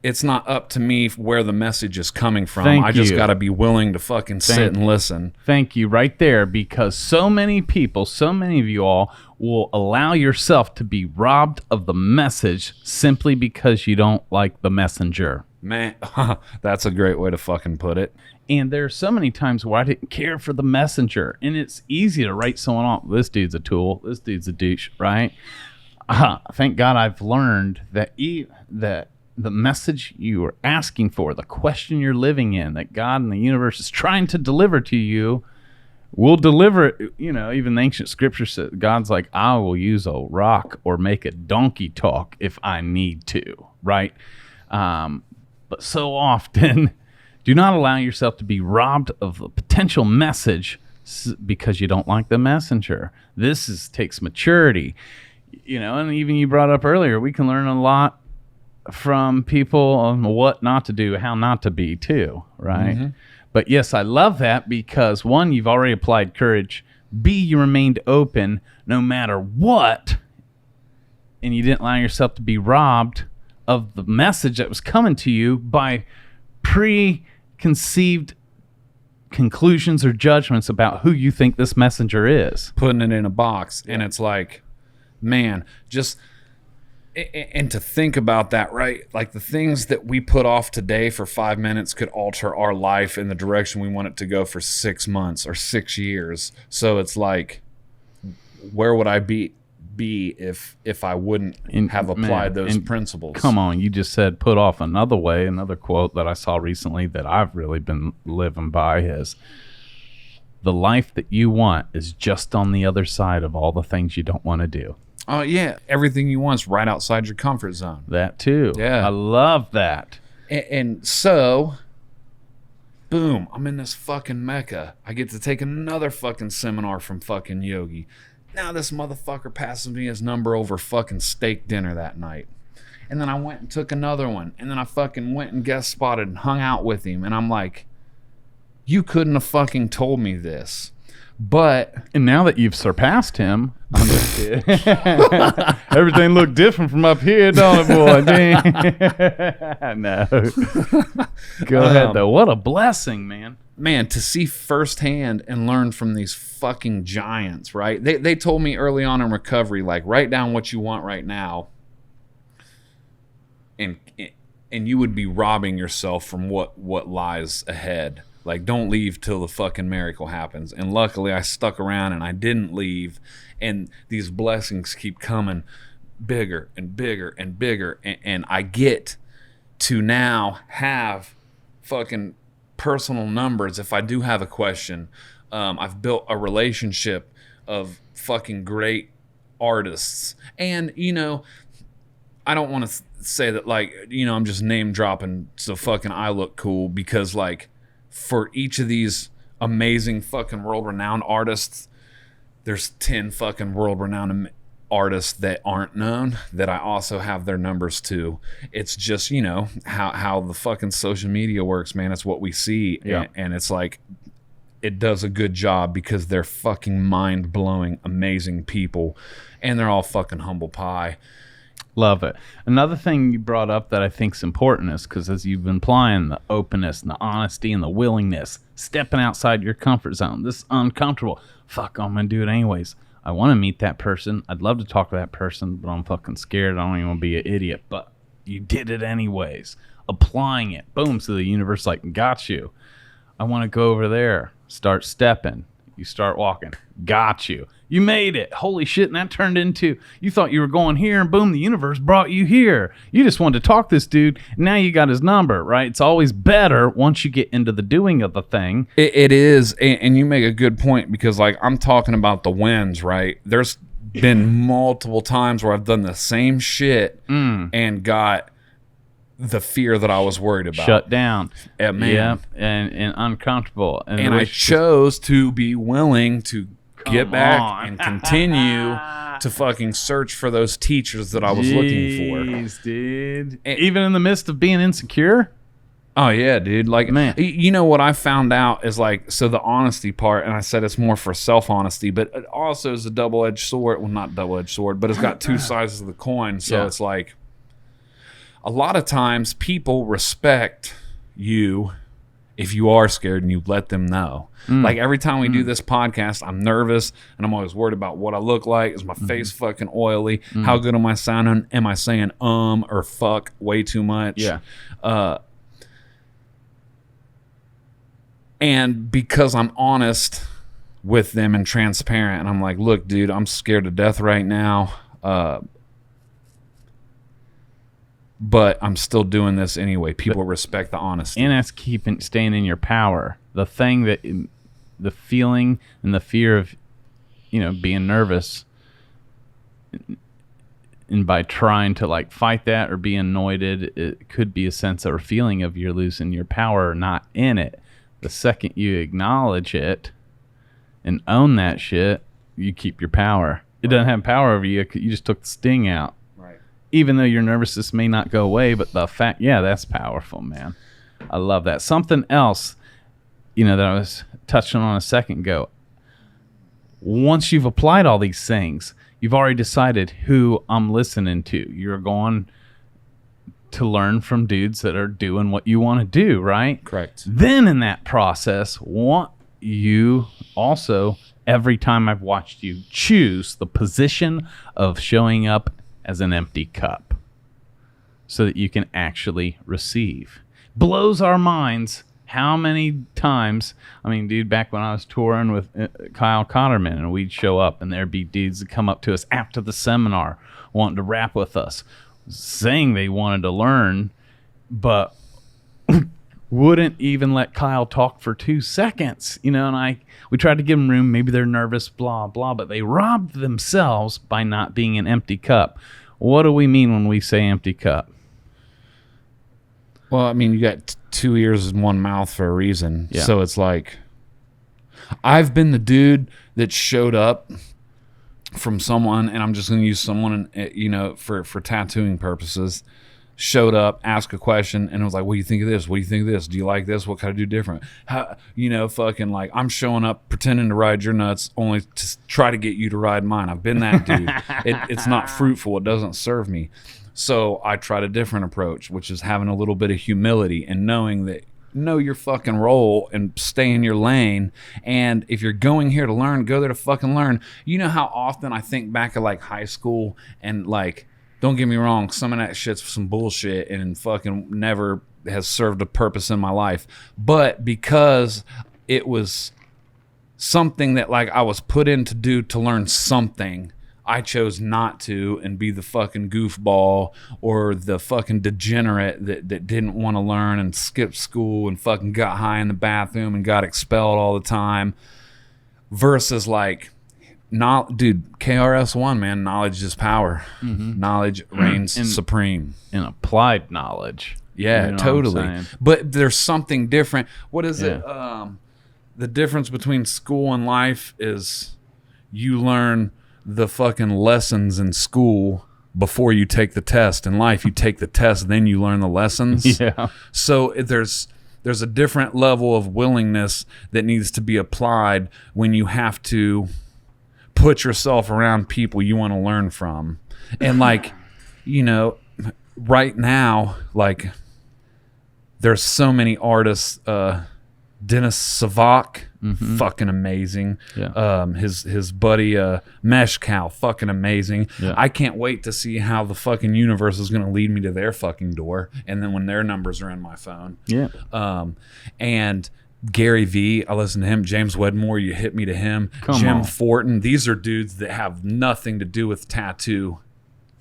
it's not up to me where the message is coming from. I just got to be willing to fucking sit and listen. Thank you right there, because so many people, so many of you all will allow yourself to be robbed of the message simply because you don't like the messenger. Man, that's a great way to fucking put it. And there's so many times where I didn't care for the messenger. And it's easy to write someone off. This dude's a tool. This dude's a douche, right? Thank God I've learned that the message you are asking for, the question you're living in, that God and the universe is trying to deliver to you, will deliver it. You know, even the ancient scripture says, God's like, I will use a rock or make a donkey talk if I need to, right? But so often, do not allow yourself to be robbed of a potential message because you don't like the messenger. This takes maturity. You know, and even you brought up earlier, we can learn a lot from people on what not to do, how not to be too, right? Mm-hmm. But yes, I love that because one, you've already applied courage. B, you remained open no matter what, and you didn't allow yourself to be robbed of the message that was coming to you by preconceived conclusions or judgments about who you think this messenger is. Putting it in a box, and it's like, man, just... And to think about that, right? Like the things that we put off today for 5 minutes could alter our life in the direction we want it to go for 6 months or 6 years. So it's like, where would I be if I wouldn't have applied those principles? Come on, you just said put off another way. Another quote that I saw recently that I've really been living by is, the life that you want is just on the other side of all the things you don't want to do. Oh, yeah. Everything you want is right outside your comfort zone. That too. Yeah. I love that. And so, boom, I'm in this fucking Mecca. I get to take another fucking seminar from fucking Yogi. Now this motherfucker passes me his number over fucking steak dinner that night. And then I went and took another one. And then I fucking went and guest spotted and hung out with him. And I'm like, you couldn't have fucking told me this. And now that you've surpassed him, I'm just kidding. Everything looked different from up here, don't it, boy? No. Go ahead, though. What a blessing, man. Man, to see firsthand and learn from these fucking giants, right? They told me early on in recovery, like, write down what you want right now, and you would be robbing yourself from what lies ahead. Like, don't leave till the fucking miracle happens. And luckily, I stuck around and I didn't leave. And these blessings keep coming bigger and bigger and bigger. And I get to now have fucking personal numbers if I do have a question. I've built a relationship of fucking great artists. And, you know, I don't want to say that, like, you know, I'm just name dropping so fucking I look cool, because, like, for each of these amazing fucking world-renowned artists, there's 10 fucking world-renowned artists that aren't known that I also have their numbers too. It's just, you know, how the fucking social media works, man. It's what we see. Yeah. And it's like, it does a good job because they're fucking mind-blowing, amazing people. And they're all fucking humble pie. Love it. Another thing you brought up that I think is important is because, as you've been implying, the openness and the honesty and the willingness, stepping outside your comfort zone. This is uncomfortable. Fuck, I'm going to do it anyways. I want to meet that person. I'd love to talk to that person, but I'm fucking scared. I don't even want to be an idiot. But you did it anyways. applying it. Boom. So the universe like, got you. I want to go over there. Start stepping. You start walking. Got you. You made it. Holy shit. And that turned into, you thought you were going here, and boom, the universe brought you here. You just wanted to talk to this dude. Now you got his number, right? It's always better once you get into the doing of the thing. It is. And you make a good point, because like I'm talking about the wins, right? There's been multiple times where I've done the same shit and got the fear that I was worried about. Shut down. Man. Yep. And uncomfortable. And I chose to be willing to get back and continue to fucking search for those teachers that I was looking for. Jeez, dude. Even in the midst of being insecure? Oh, yeah, dude. Like, Man. You know what I found out is like, so the honesty part, and I said it's more for self-honesty, but it also is a double-edged sword. Well, not double-edged sword, but it's got two sides of the coin. So it's like, a lot of times people respect you if you are scared and you let them know. Like every time we do this podcast, I'm nervous and I'm always worried about what I look like. Is my face fucking oily? How good am I sounding? Am I saying or fuck way too much? Yeah. And because I'm honest with them and transparent, and I'm like, look, dude, I'm scared to death right now. But I'm still doing this anyway. People respect the honesty. And that's staying in your power. The thing that, the feeling and the fear of, being nervous, and by trying to like fight that or be annoyed, it could be a sense or feeling of you're losing your power or not in it. The second you acknowledge it and own that shit, you keep your power. It doesn't have power over you. You just took the sting out. Even though your nervousness may not go away, but the fact, that's powerful, man. I love that. Something else, that I was touching on a second ago. Once you've applied all these things, you've already decided who I'm listening to. You're going to learn from dudes that are doing what you want to do, right? Correct. Then in that process, want you also, every time I've watched you, choose the position of showing up as an empty cup so that you can actually receive. Blows our minds how many times, dude, back when I was touring with Kyle Cotterman, and we'd show up and there'd be dudes that come up to us after the seminar wanting to rap with us, saying they wanted to learn, but wouldn't even let Kyle talk for 2 seconds, and we tried to give them room. Maybe they're nervous, blah, blah, but they robbed themselves by not being an empty cup. What do we mean when we say empty cup? Well, you got 2 ears and 1 mouth for a reason. Yeah. So it's like, I've been the dude that showed up from someone, and I'm just going to use someone, for tattooing purposes, showed up, asked a question, and it was like, what do you think of this? What do you think of this? Do you like this? What can I do different? How, fucking like, I'm showing up pretending to ride your nuts only to try to get you to ride mine. I've been that dude. It's not fruitful. It doesn't serve me. So I tried a different approach, which is having a little bit of humility and knowing that know your fucking role and stay in your lane. And if you're going here to learn, go there to fucking learn. You know how often I think back at like high school and like, don't get me wrong, some of that shit's some bullshit and fucking never has served a purpose in my life. But because it was something that like I was put in to do to learn something, I chose not to and be the fucking goofball or the fucking degenerate that didn't want to learn and skipped school and fucking got high in the bathroom and got expelled all the time. Versus like, dude, KRS-One, man, knowledge is power. Mm-hmm. Knowledge reigns supreme. And applied knowledge. Yeah, totally. But there's something different. What is it? The difference between school and life is you learn the fucking lessons in school before you take the test. In life, you take the test, then you learn the lessons. Yeah. So there's a different level of willingness that needs to be applied when you have to put yourself around people you want to learn from. And like, right now, like there's so many artists Dennis Savak, fucking amazing. Yeah. His buddy Mesh Cow, fucking amazing. Yeah. I can't wait to see how the fucking universe is going to lead me to their fucking door, and then when their numbers are in my phone. Yeah. And Gary V, I listen to him. James Wedmore, you hit me to him. Come Jim on. Fortin. These are dudes that have nothing to do with tattoo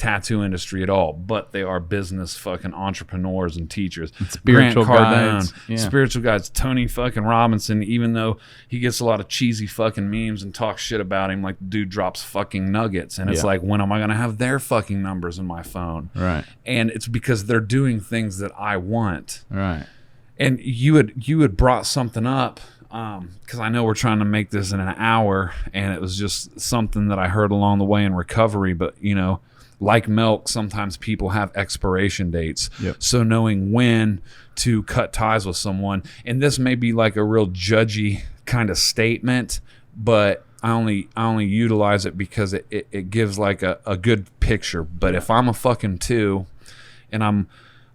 industry at all, but they are business fucking entrepreneurs and teachers. Spiritual Grant guides. Cardone, Yeah. spiritual guides. Tony fucking Robinson, even though he gets a lot of cheesy fucking memes and talks shit about him, like the dude drops fucking nuggets, and it's Yeah. like, when am I gonna have their fucking numbers in my phone? Right. And it's because they're doing things that I want. Right. And you had brought something up, because I know we're trying to make this in an hour, and it was just something that I heard along the way in recovery. But like milk, sometimes people have expiration dates. Yep. So knowing when to cut ties with someone, and this may be like a real judgy kind of statement, but I only utilize it because it gives like a good picture. But if I'm a fucking 2 and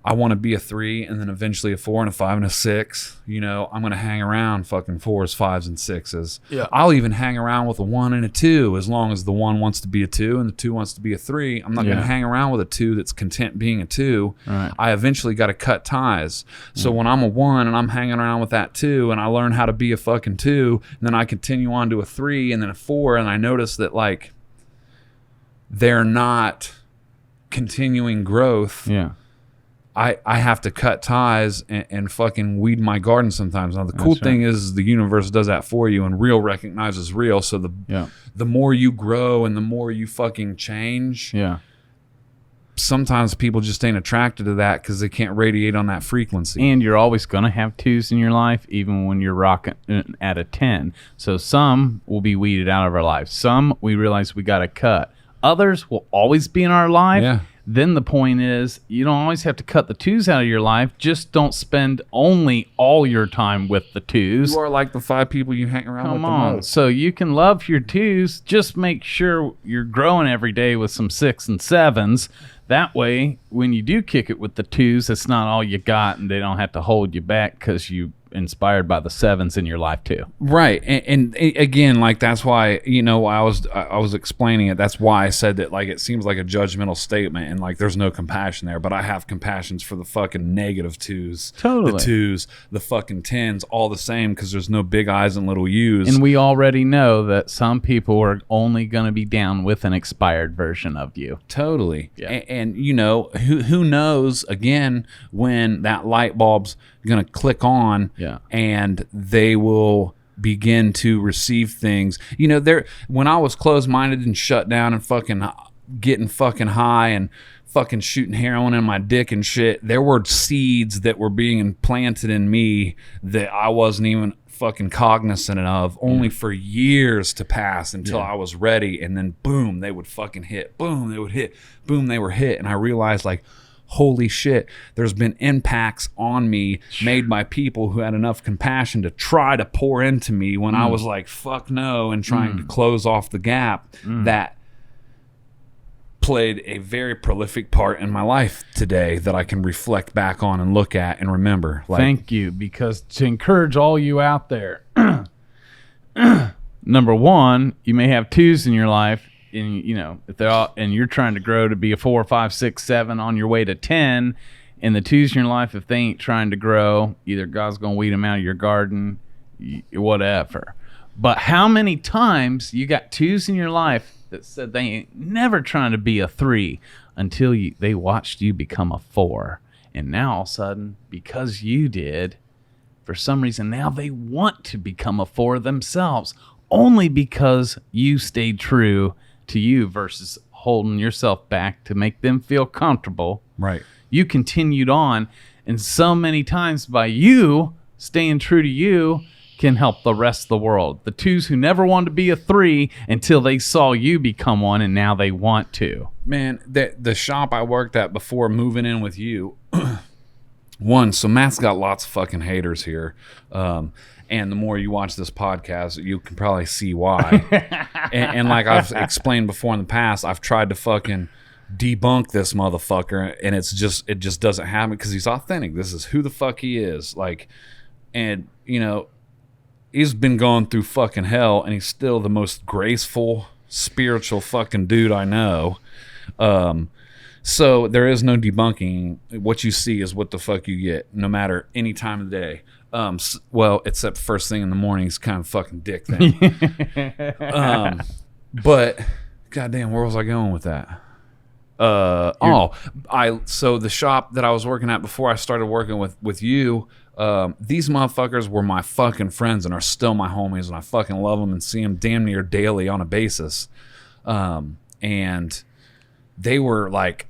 I want to be a 3 and then eventually a 4 and a 5 and a 6, I'm going to hang around fucking 4s, 5s, and 6s. Yeah. I'll even hang around with a 1 and a 2 as long as the 1 wants to be a 2 and the 2 wants to be a 3. I'm not going to hang around with a 2 that's content being a 2. Right. I eventually got to cut ties. So when I'm a 1 and I'm hanging around with that 2 and I learn how to be a fucking 2, and then I continue on to a 3 and then a 4, and I notice that like they're not continuing growth. Yeah. I have to cut ties and fucking weed my garden sometimes. Now, the cool That's thing is the universe does that for you, and real recognizes real. So the more you grow and the more you fucking change, Yeah. sometimes people just ain't attracted to that because they can't radiate on that frequency. And you're always going to have 2s in your life, even when you're rocking at a 10. So some will be weeded out of our lives. Some we realize we got to cut. Others will always be in our life. Yeah. Then the point is, you don't always have to cut the 2s out of your life. Just don't spend only all your time with the 2s. You are like the 5 people you hang around with Come the on. most. So you can love your 2s. Just make sure you're growing every day with some 6 and 7s. That way, when you do kick it with the 2s, it's not all you got, and they don't have to hold you back because you inspired by the 7s in your life too. Right. And again, like, that's why, I was explaining it. That's why I said that, like, it seems like a judgmental statement and like there's no compassion there, but I have compassions for the fucking negative 2s. Totally. The 2s, the fucking 10s, all the same, because there's no big I's and little U's. And we already know that some people are only going to be down with an expired version of you. Totally. Yeah. And who knows, again, when that light bulb's going to click on. Yeah. And they will begin to receive things. When I was closed-minded and shut down and fucking getting fucking high and fucking shooting heroin in my dick and shit, there were seeds that were being implanted in me that I wasn't even fucking cognizant of, only for years to pass until I was ready. And then boom, they would fucking hit. Boom, they would hit. Boom, they were hit. And I realized, like, holy shit, there's been impacts on me made by people who had enough compassion to try to pour into me when I was like, fuck no, and trying to close off the gap. That played a very prolific part in my life today that I can reflect back on and look at and remember. Like, Thank you, because to encourage all you out there, number one, you may have 2s in your life, and if they're all, and you're trying to grow to be a 4, 5, 6, 7 on your way to 10, and the 2s in your life, if they ain't trying to grow, either God's gonna weed them out of your garden, whatever. But how many times you got 2s in your life that said they ain't never trying to be a 3 until they watched you become a 4, and now all of a sudden, because you did, for some reason now they want to become a 4 themselves, only because you stayed true to you versus holding yourself back to make them feel comfortable. right. You continued on, and so many times by you staying true to you can help the rest of the world. The 2s who never wanted to be a 3 until they saw you become one, and now they want to. Man, the shop I worked at before moving in with you, so Matt's got lots of fucking haters here. And the more you watch this podcast, you can probably see why. and like I've explained before in the past, I've tried to fucking debunk this motherfucker, and it just doesn't happen because he's authentic. This is who the fuck he is. Like, and he's been going through fucking hell, and he's still the most graceful, spiritual fucking dude I know. So there is no debunking. What you see is what the fuck you get, no matter any time of the day. Well, except first thing in the morning, he's kind of fucking dick then. But goddamn, where was I going with that? So the shop that I was working at before I started working with you, these motherfuckers were my fucking friends and are still my homies, and I fucking love them and see them damn near daily on a basis. And they were like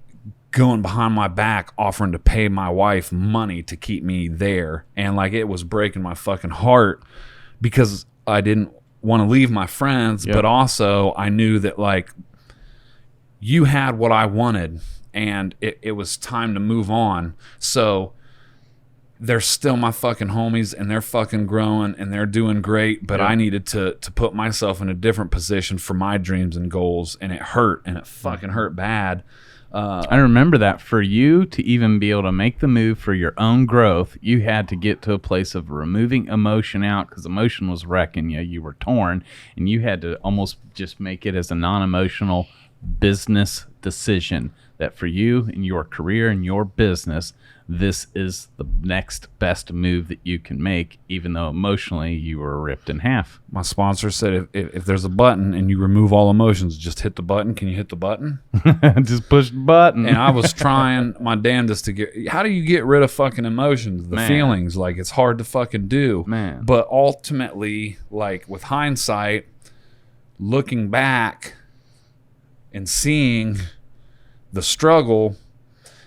going behind my back offering to pay my wife money to keep me there, and like it was breaking my fucking heart because I didn't want to leave my friends. Yep. But also I knew that like you had what I wanted, and it was time to move on. So they're still my fucking homies, and they're fucking growing, and they're doing great. But I needed to put myself in a different position for my dreams and goals, and it hurt, and it fucking hurt bad. I remember that for you to even be able to make the move for your own growth, you had to get to a place of removing emotion out, because emotion was wrecking you. You were torn, and you had to almost just make it as a non-emotional business decision that for you and your career and your business, this is the next best move that you can make, even though emotionally you were ripped in half. My sponsor said if there's a button and you remove all emotions, just hit the button. Can you hit the button? Just push the button. And I was trying my damnedest to get, how do you get rid of fucking emotions, the feelings? Like, it's hard to fucking do. Man. But ultimately, like with hindsight, looking back and seeing the struggle,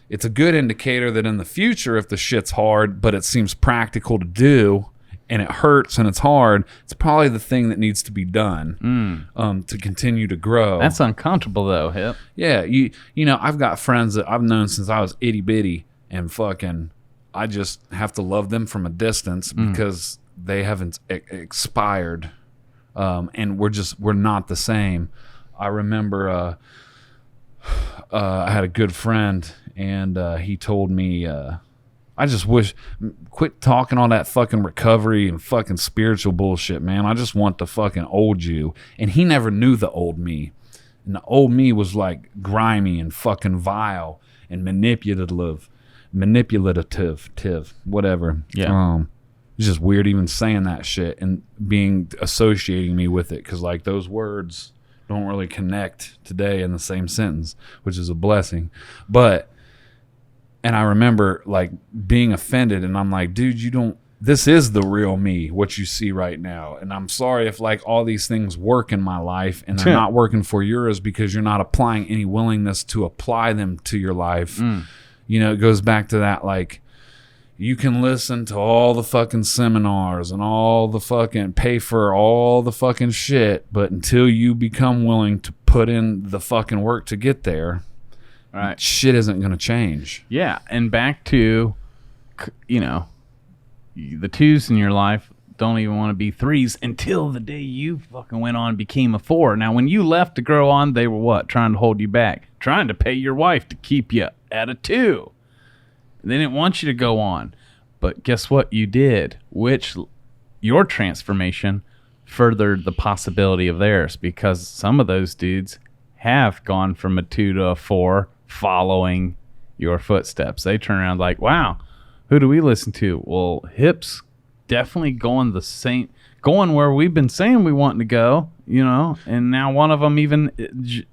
it's a good indicator that in the future, if the shit's hard, but it seems practical to do, and it hurts and it's hard, it's probably the thing that needs to be done to continue to grow. That's uncomfortable though, Hip. Yeah, you know, I've got friends that I've known since I was itty bitty, and fucking, I just have to love them from a distance because they haven't expired, and we're not the same. I remember I had a good friend, and he told me, I just wish, quit talking all that fucking recovery and fucking spiritual bullshit, man. I just want the fucking old you. And he never knew the old me. And the old me was like grimy and fucking vile and manipulative, whatever. Yeah. It's just weird even saying that shit and associating me with it, because like those words don't really connect today in the same sentence, which is a blessing. And I remember like being offended, and I'm like, dude, this is the real me, what you see right now. And I'm sorry if like all these things work in my life and they're not working for yours because you're not applying any willingness to apply them to your life. You know, it goes back to that, like, you can listen to all the fucking seminars and all the fucking pay for all the fucking shit, but until you become willing to put in the fucking work to get there, right, shit isn't going to change. Yeah, and back to, you know, the twos in your life don't even want to be threes until the day you fucking went on and became a four. Now, when you left to grow on, they were what? Trying to hold you back. Trying to pay your wife to keep you at a two. They didn't want you to go on. But guess what you did? Which your transformation furthered the possibility of theirs, because some of those dudes have gone from a 2 to a 4 following your footsteps. They turn around like, wow, who do we listen to? Well, Hip's definitely going where we've been saying we want to go, you know, and now one of them even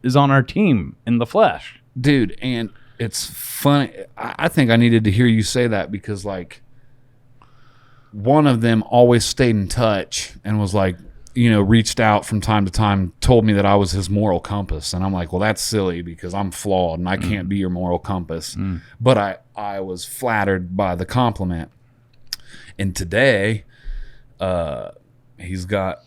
is on our team in the flesh. Dude, and it's funny. I think I needed to hear you say that, because like one of them always stayed in touch and was like, you know, reached out from time to time, told me that I was his moral compass. And I'm like, well, that's silly because I'm flawed and I can't be your moral compass. But I was flattered by the compliment. And today, he's got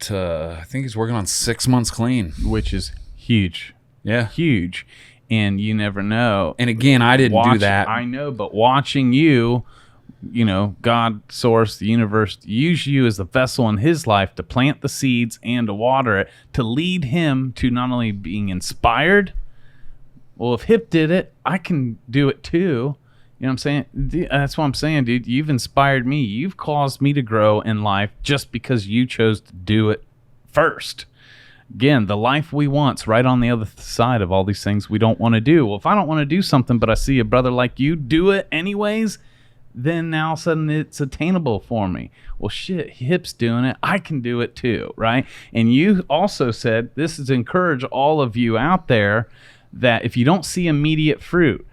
I think he's working on 6 months clean. Which is huge. Yeah. Huge. And you never know. And again, I didn't do that. I know, but watching you, you know, God, source, the universe, use you as a vessel in his life to plant the seeds and to water it, to lead him to not only being inspired. Well, if Hip did it, I can do it too. You know what I'm saying? That's what I'm saying, dude. You've inspired me. You've caused me to grow in life just because you chose to do it first. Again, the life we want's right on the other side of all these things we don't want to do. Well, if I don't want to do something, but I see a brother like you do it anyways, then now all of a sudden it's attainable for me. Well, shit, Hip's doing it. I can do it too, right? And you also said, this is to encourage all of you out there that if you don't see immediate fruit,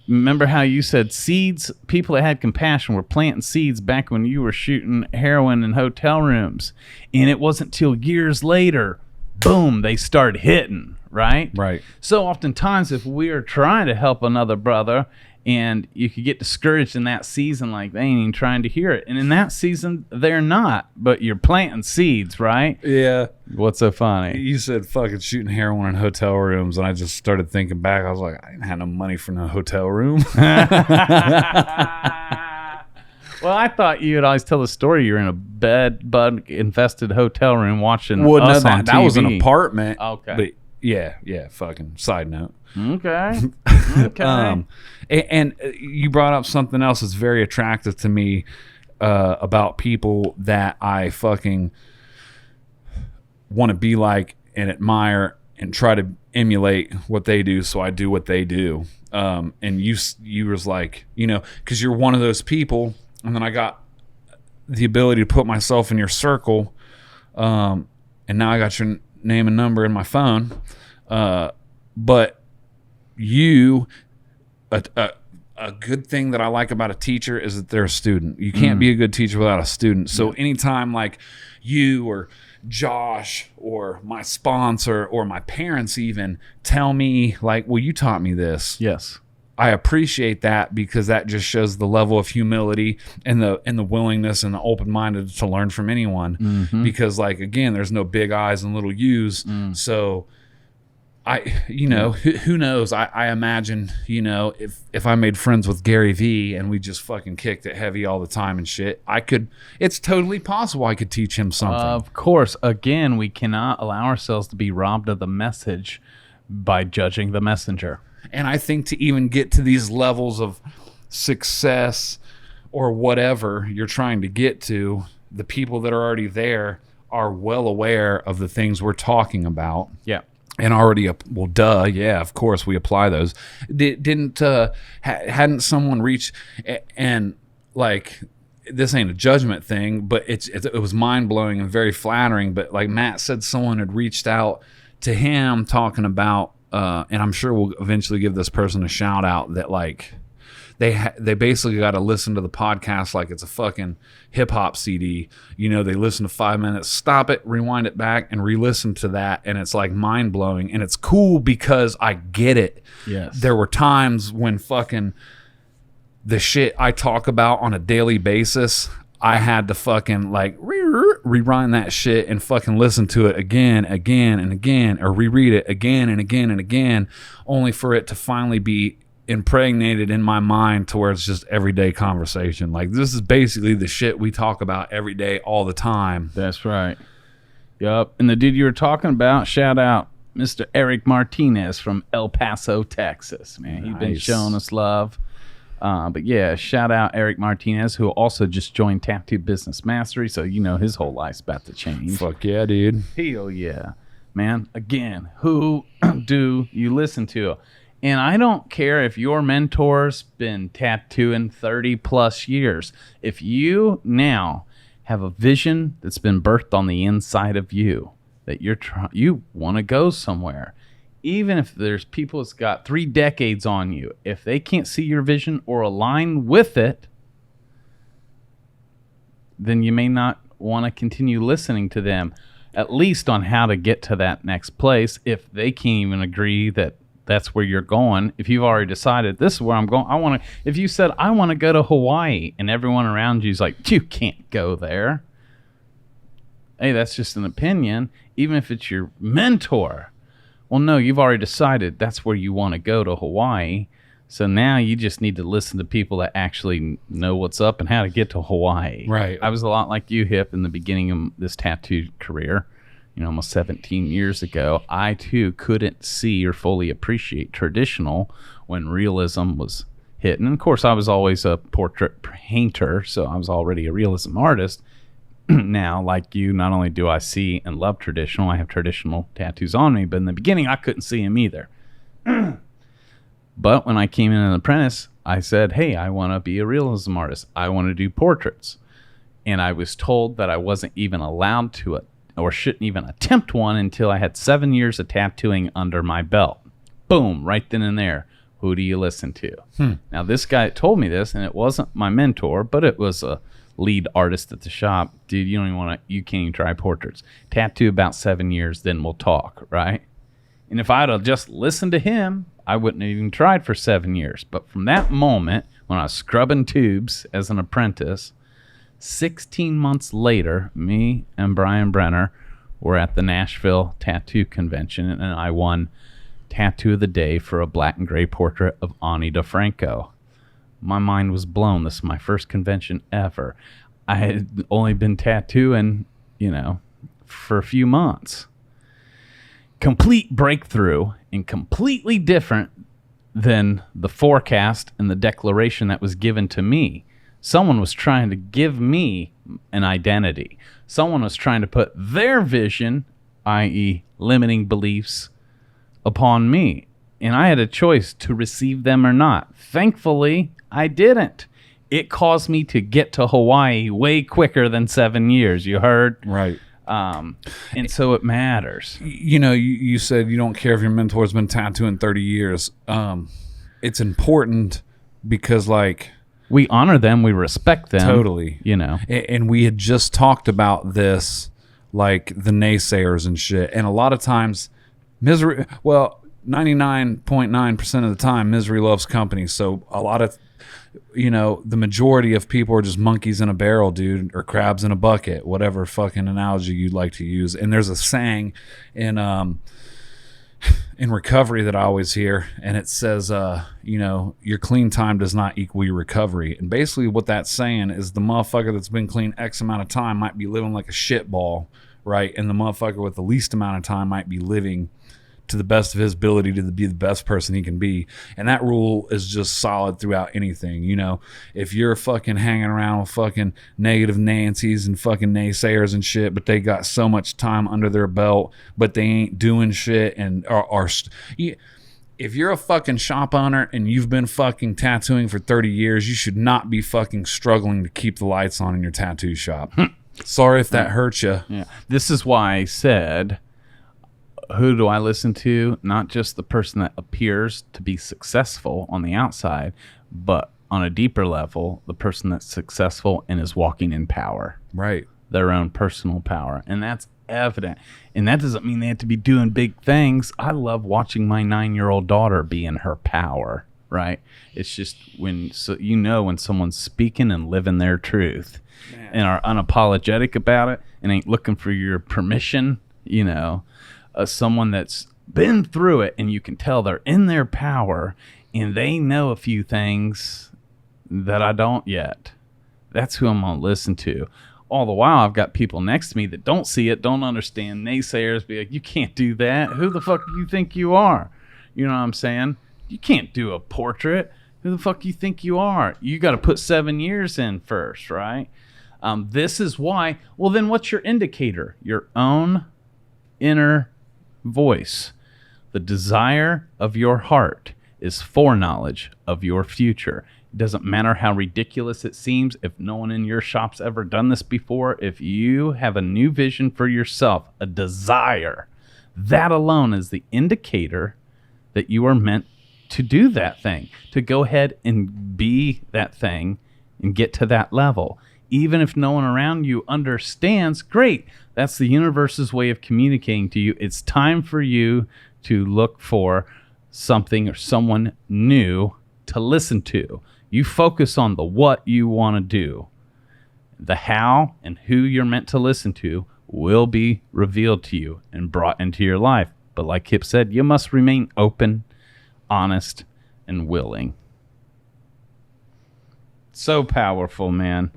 remember how you said seeds, people that had compassion were planting seeds back when you were shooting heroin in hotel rooms. And it wasn't till years later, boom, they start hitting, right? Right. So oftentimes if we are trying to help another brother and you could get discouraged in that season, like they ain't even trying to hear it. And in that season, they're not, but you're planting seeds, right? Yeah. What's so funny? You said fucking shooting heroin in hotel rooms, and I just started thinking back. I was like, I didn't have no money for no hotel room. Well, I thought you would always tell the story you're in a bed-bug-infested hotel room watching us on TV. That was an apartment. Okay. But yeah, fucking side note. Okay. Okay. And you brought up something else that's very attractive to me about people that I fucking want to be like and admire and try to emulate what they do, so I do what they do. And you was like, you know, because you're one of those people, and then I got the ability to put myself in your circle, and now I got your name and number in my phone. But you, a good thing that I like about a teacher is that they're a student. You can't be a good teacher without a student. So anytime like you or Josh or my sponsor or my parents even tell me like, well, you taught me this. Yes. I appreciate that, because that just shows the level of humility and the willingness and the open-minded to learn from anyone. Mm-hmm. Because like, again, there's no big I's and little U's. So who knows? I imagine, if I made friends with Gary Vee and we just fucking kicked it heavy all the time and shit, it's totally possible I could teach him something. Of course. Again, we cannot allow ourselves to be robbed of the message by judging the messenger. And I think to even get to these levels of success or whatever you're trying to get to, the people that are already there are well aware of the things we're talking about. Yeah. And already, of course we apply those. Hadn't someone reached, and like, this ain't a judgment thing, but it was mind-blowing and very flattering. But like Matt said, someone had reached out to him talking about, and I'm sure we'll eventually give this person a shout out, that like they basically got to listen to the podcast like it's a fucking hip hop CD. They listen to 5 minutes, stop it, rewind it back, and re-listen to that, and it's like mind blowing, and it's cool because I get it. Yes. There were times when fucking the shit I talk about on a daily basis, I had to fucking like rewind that shit and fucking listen to it again, and again, or reread it again and again and again, only for it to finally be impregnated in my mind to where it's just everyday conversation. Like, this is basically the shit we talk about every day, all the time. That's right. Yup. And the dude you were talking about, shout out Mr. Eric Martinez from El Paso, Texas. Man, he's been showing us love. But yeah, shout out Eric Martinez, who also just joined Tattoo Business Mastery. So his whole life's about to change. Fuck yeah, dude. Hell yeah. Man, again, who do you listen to? And I don't care if your mentor's been tattooing 30 plus years. If you now have a vision that's been birthed on the inside of you, that you want to go somewhere, even if there's people that's got 3 decades on you, if they can't see your vision or align with it, then you may not want to continue listening to them, at least on how to get to that next place. If they can't even agree that that's where you're going, if you've already decided this is where I'm going, if you said I want to go to Hawaii and everyone around you is like, you can't go there. Hey, that's just an opinion. Even if it's your mentor, well, no, you've already decided that's where you want to go, to Hawaii. So now you just need to listen to people that actually know what's up and how to get to Hawaii. Right. I was a lot like you, Hip, in the beginning of this tattoo career. Almost 17 years ago, I too couldn't see or fully appreciate traditional when realism was hit. And of course, I was always a portrait painter, so I was already a realism artist. Now, like you, not only do I see and love traditional, I have traditional tattoos on me, but in the beginning, I couldn't see them either. But when I came in an apprentice, I said, hey, I want to be a realism artist. I want to do portraits. And I was told that I wasn't even allowed to or shouldn't even attempt one until I had 7 years of tattooing under my belt. Boom, right then and there. Who do you listen to? Now, this guy told me this, and it wasn't my mentor, but it was a lead artist at the shop. Dude, you can't even try portraits. Tattoo about 7 years, then we'll talk, right? And if I'd have just listened to him, I wouldn't have even tried for 7 years. But from that moment, when I was scrubbing tubes as an apprentice, 16 months later, me and Brian Brenner were at the Nashville Tattoo Convention, and I won Tattoo of the Day for a black and gray portrait of Ani DeFranco. My mind was blown. This is my first convention ever. I had only been tattooing, for a few months. Complete breakthrough and completely different than the forecast and the declaration that was given to me. Someone was trying to give me an identity. Someone was trying to put their vision, i.e. limiting beliefs, upon me. And I had a choice to receive them or not. Thankfully, I didn't. It caused me to get to Hawaii way quicker than 7 years. You heard? Right. And so it matters. You said you don't care if your mentor's been tattooing 30 years. It's important because, we honor them, we respect them. Totally. And we had just talked about this, the naysayers and shit. And a lot of times, 99.9% of the time, misery loves company. So a lot of, the majority of people are just monkeys in a barrel, dude, or crabs in a bucket, whatever fucking analogy you'd like to use. And there's a saying in recovery that I always hear, and it says, your clean time does not equal your recovery. And basically what that's saying is the motherfucker that's been clean X amount of time might be living like a shitball, right? And the motherfucker with the least amount of time might be living to the best of his ability to be the best person he can be. And that rule is just solid throughout anything. If you're fucking hanging around with fucking negative Nancy's and fucking naysayers and shit, but they got so much time under their belt, but they ain't doing shit and if you're a fucking shop owner and you've been fucking tattooing for 30 years, you should not be fucking struggling to keep the lights on in your tattoo shop. Sorry if that hurts you. Yeah. This is why I said, who do I listen to? Not just the person that appears to be successful on the outside, but on a deeper level, the person that's successful and is walking in power. Right. Their own personal power. And that's evident. And that doesn't mean they have to be doing big things. I love watching my 9-year-old daughter be in her power, right? It's just when someone's speaking and living their truth. Man. And are unapologetic about it and ain't looking for your permission, someone that's been through it, and you can tell they're in their power and they know a few things that I don't yet. That's who I'm going to listen to. All the while, I've got people next to me that don't see it, don't understand, naysayers, be like, you can't do that. Who the fuck do you think you are? You know what I'm saying? You can't do a portrait. Who the fuck do you think you are? You got to put 7 years in first, right? This is why. Well, then what's your indicator? Your own inner voice. The desire of your heart is foreknowledge of your future. It doesn't matter how ridiculous it seems. If no one in your shop's ever done this before, if you have a new vision for yourself, a desire, that alone is the indicator that you are meant to do that thing, to go ahead and be that thing and get to that level. Even if no one around you understands, great. That's the universe's way of communicating to you. It's time for you to look for something or someone new to listen to. You focus on the what you want to do. The how and who you're meant to listen to will be revealed to you and brought into your life. But like Kip said, you must remain open, honest, and willing. So powerful, man.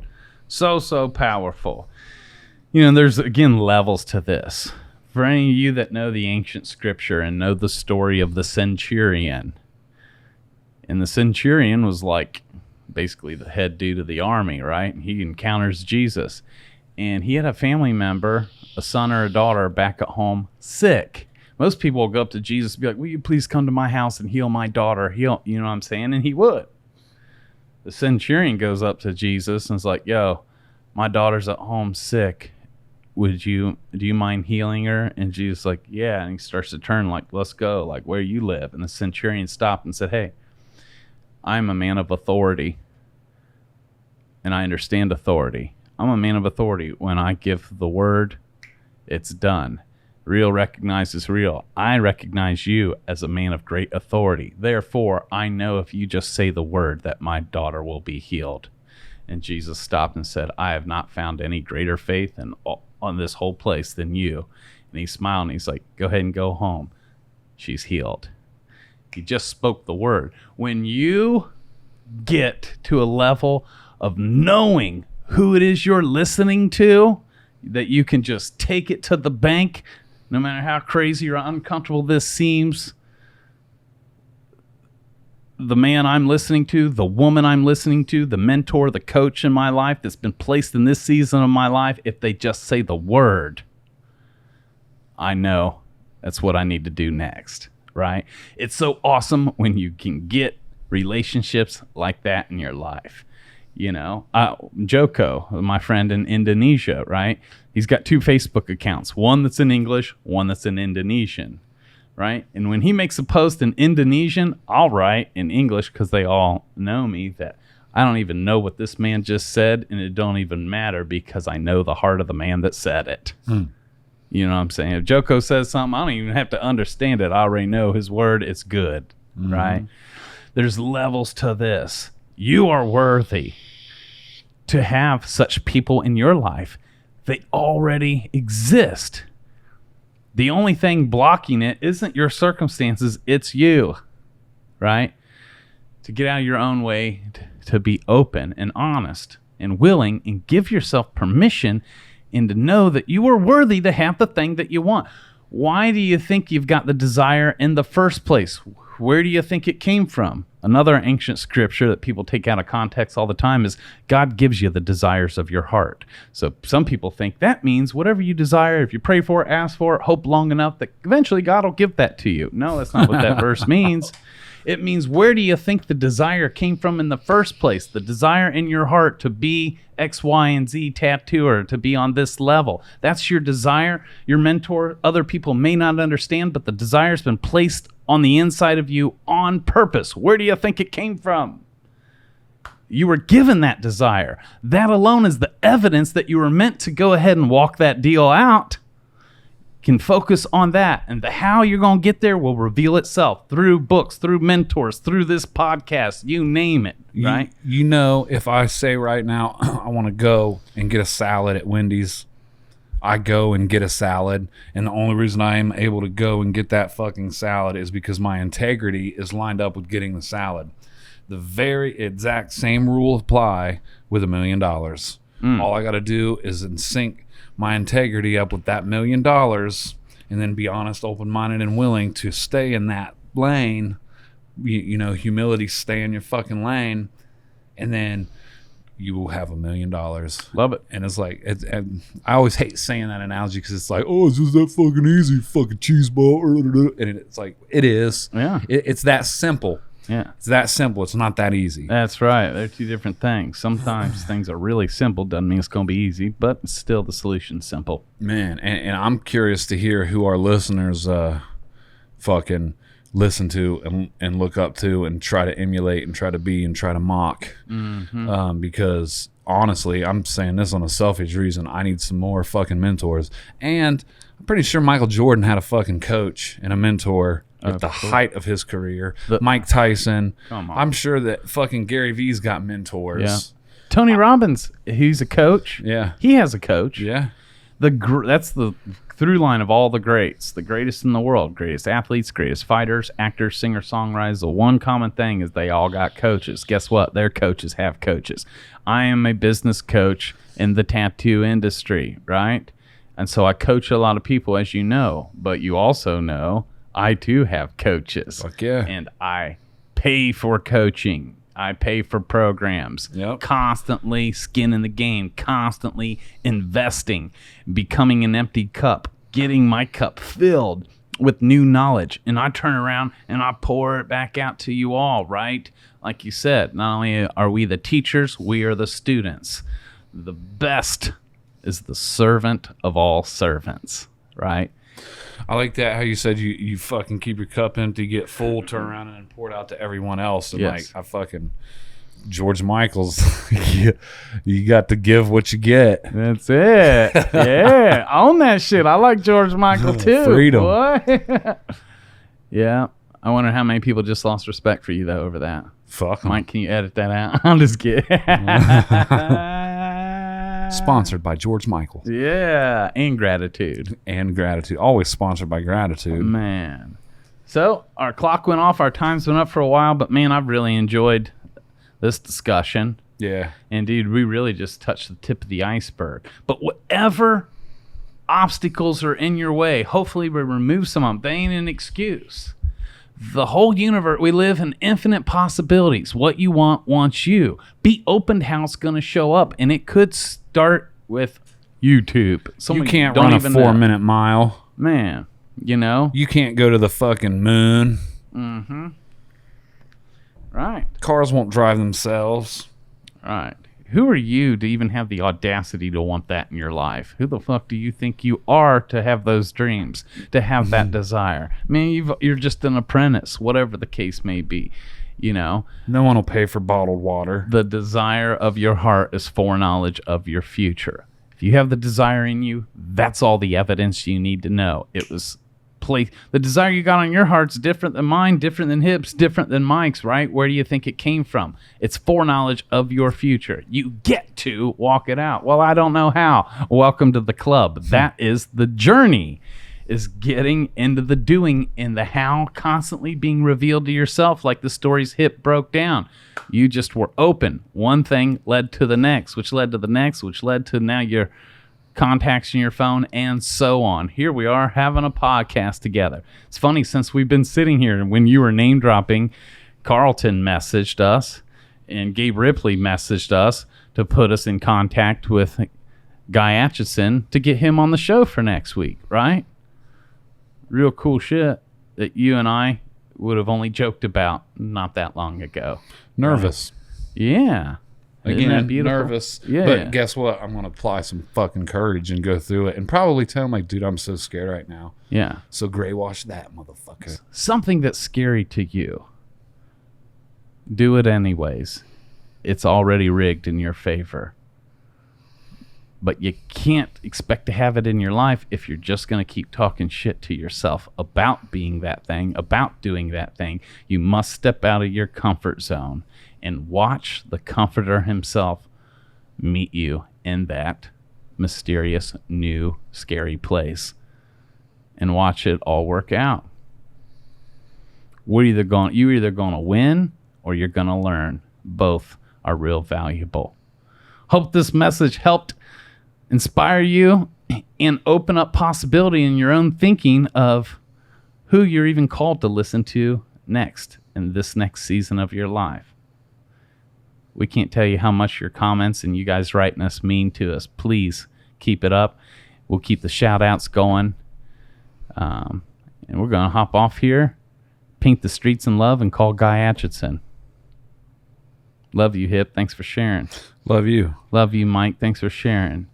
So powerful. There's, again, levels to this. For any of you that know the ancient scripture and know the story of the centurion, And the centurion was like basically the head dude of the army, right? He encounters Jesus. And he had a family member, a son or a daughter, back at home sick. Most people will go up to Jesus and be like, will you please come to my house and heal my daughter? Heal, you know what I'm saying? And he would. The centurion goes up to Jesus and is like, yo, my daughter's at home sick. Do you mind healing her? And Jesus is like, yeah. And he starts to turn like, let's go, like where you live. And the centurion stopped and said, hey, I'm a man of authority. And I understand authority. I'm a man of authority. When I give the word, it's done. Real recognizes real. I recognize you as a man of great authority. Therefore, I know if you just say the word that my daughter will be healed. And Jesus stopped and said, I have not found any greater faith on this whole place than you. And he smiled and he's like, go ahead and go home. She's healed. He just spoke the word. When you get to a level of knowing who it is you're listening to, that you can just take it to the bank, no matter how crazy or uncomfortable this seems. The man I'm listening to, the woman I'm listening to, the mentor, the coach in my life that's been placed in this season of my life, if they just say the word, I know that's what I need to do next, right? It's so awesome when you can get relationships like that in your life. You know, Joko, my friend in Indonesia, right? He's got 2 Facebook accounts, one that's in English, one that's in Indonesian, right? And when he makes a post in Indonesian, I'll write in English because they all know me that I don't even know what this man just said, and it don't even matter because I know the heart of the man that said it. You know what I'm saying? If Joko says something, I don't even have to understand it. I already know his word, it's good, right? There's levels to this. You are worthy to have such people in your life. They already exist. The only thing blocking it isn't your circumstances, it's you, right? To get out of your own way, to be open and honest and willing and give yourself permission and to know that you are worthy to have the thing that you want. Why do you think you've got the desire in the first place? Where do you think it came from? Another ancient scripture that people take out of context all the time is God gives you the desires of your heart. So some people think that means whatever you desire, if you pray for it, ask for it, hope long enough, that eventually God will give that to you. No, that's not what that verse means. It means, where do you think the desire came from in the first place? The desire in your heart to be X, Y, and Z tattooer, to be on this level. That's your desire. Your mentor, other people may not understand, but the desire's been placed on the inside of you on purpose. Where do you think it came from? You were given that desire. That alone is the evidence that you were meant to go ahead and walk that deal out. Can focus on that, and the how you're going to get there will reveal itself through books, through mentors, through this podcast, you name it, right? You know, if I say right now, I want to go and get a salad at Wendy's, I go and get a salad, and the only reason I am able to go and get that fucking salad is because my integrity is lined up with getting the salad. The very exact same rule apply with $1 million. All I got to do is sync my integrity up with that $1 million, and then be honest, open-minded, and willing to stay in that lane. You know, humility, stay in your fucking lane, and then you will have $1 million. Love it. And it's like, I always hate saying that analogy because it's like, oh, it's just that fucking easy, fucking cheese ball. And it's like, it is. Yeah. It's that simple. Yeah. It's that simple. It's not that easy. That's right. They're 2 different things. Sometimes things are really simple. Doesn't mean it's going to be easy, but still the solution's simple. Man, and I'm curious to hear who our listeners fucking listen to and look up to and try to emulate and try to be and try to mock. Because honestly, I'm saying this on a selfish reason. I need some more fucking mentors. And I'm pretty sure Michael Jordan had a fucking coach and a mentor at the height of his career. Mike Tyson. Come on. I'm sure that fucking Gary Vee's got mentors. Yeah. Tony Robbins, he's a coach. Yeah. He has a coach. Yeah. That's the through line of all the greats, the greatest in the world, greatest athletes, greatest fighters, actors, singers, songwriters. The one common thing is they all got coaches. Guess what? Their coaches have coaches. I am a business coach in the tattoo industry, right? And so I coach a lot of people, as you know, but you also know I too have coaches. Fuck yeah. And I pay for coaching. I pay for programs. Yep. Constantly skin in the game. Constantly investing. Becoming an empty cup. Getting my cup filled with new knowledge. And I turn around and I pour it back out to you all, right? Like you said, not only are we the teachers, we are the students. The best is the servant of all servants, right? I like that how you said you fucking keep your cup empty, get full, turn around and pour it out to everyone else. And Yes. like I fucking George Michael's, you got to give what you get. That's it. Yeah. Own that shit. I like George Michael too. Freedom. Boy. Yeah. I wonder how many people just lost respect for you though over that. Fuck 'em. Mike, can you edit that out? I'm just kidding. Sponsored by George Michael. Yeah. And gratitude. And gratitude. Always sponsored by gratitude. Man. So our clock went off. Our times went up for a while. But man, I've really enjoyed this discussion. Yeah. And dude, we really just touched the tip of the iceberg. But whatever obstacles are in your way, hopefully we remove some of them. They ain't an excuse. The whole universe, we live in infinite possibilities. What you want wants you. Be open to how it's going to show up. And it could start with YouTube. You can't run a 4-minute mile. Man, you know? You can't go to the fucking moon. Mm-hmm. Right. Cars won't drive themselves. Right. Who are you to even have the audacity to want that in your life? Who the fuck do you think you are to have those dreams, to have that desire? I mean, you're just an apprentice, whatever the case may be, you know? No one will pay for bottled water. The desire of your heart is foreknowledge of your future. If you have the desire in you, that's all the evidence you need to know. It was the desire you got on your heart's different than mine, different than Hip's, different than Mike's, right? Where do you think it came from? It's foreknowledge of your future. You get to walk it out. Well, I don't know how. Welcome to the club. That is the journey, is getting into the doing and the how constantly being revealed to yourself, like the stories Hip broke down. You just were open. One thing led to the next, which led to the next, which led to now your contacts in your phone, and so on. Here we are having a podcast together. It's funny, since we've been sitting here, and when you were name dropping, Carlton messaged us and Gabe Ripley messaged us to put us in contact with Guy Atchison to get him on the show for next week, right? Real cool shit that you and I would have only joked about not that long ago. Nervous. Yeah. Isn't that Again, beautiful? nervous. Yeah. But guess what? I'm going to apply some fucking courage and go through it and probably tell him, like, dude, I'm so scared right now. Yeah. So gray wash that, motherfucker. Something that's scary to you, do it anyways. It's already rigged in your favor. But you can't expect to have it in your life if you're just going to keep talking shit to yourself about being that thing, about doing that thing. You must step out of your comfort zone and watch the Comforter himself meet you in that mysterious, new, scary place, and watch it all work out. You're either going to win or you're going to learn. Both are real valuable. Hope this message helped inspire you and open up possibility in your own thinking of who you're even called to listen to next in this next season of your life. We can't tell you how much your comments and you guys writing us mean to us. Please keep it up. We'll keep the shout outs going. And we're going to hop off here, paint the streets in love, and call Guy Atchison. Love you, Hip. Thanks for sharing. Love you. Love you, Mike. Thanks for sharing.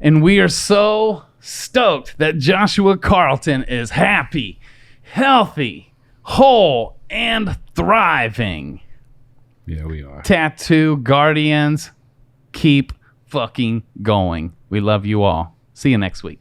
And we are so stoked that Joshua Carlton is happy, healthy, whole, and thriving. Yeah, we are. Tattoo Guardians, keep fucking going. We love you all. See you next week.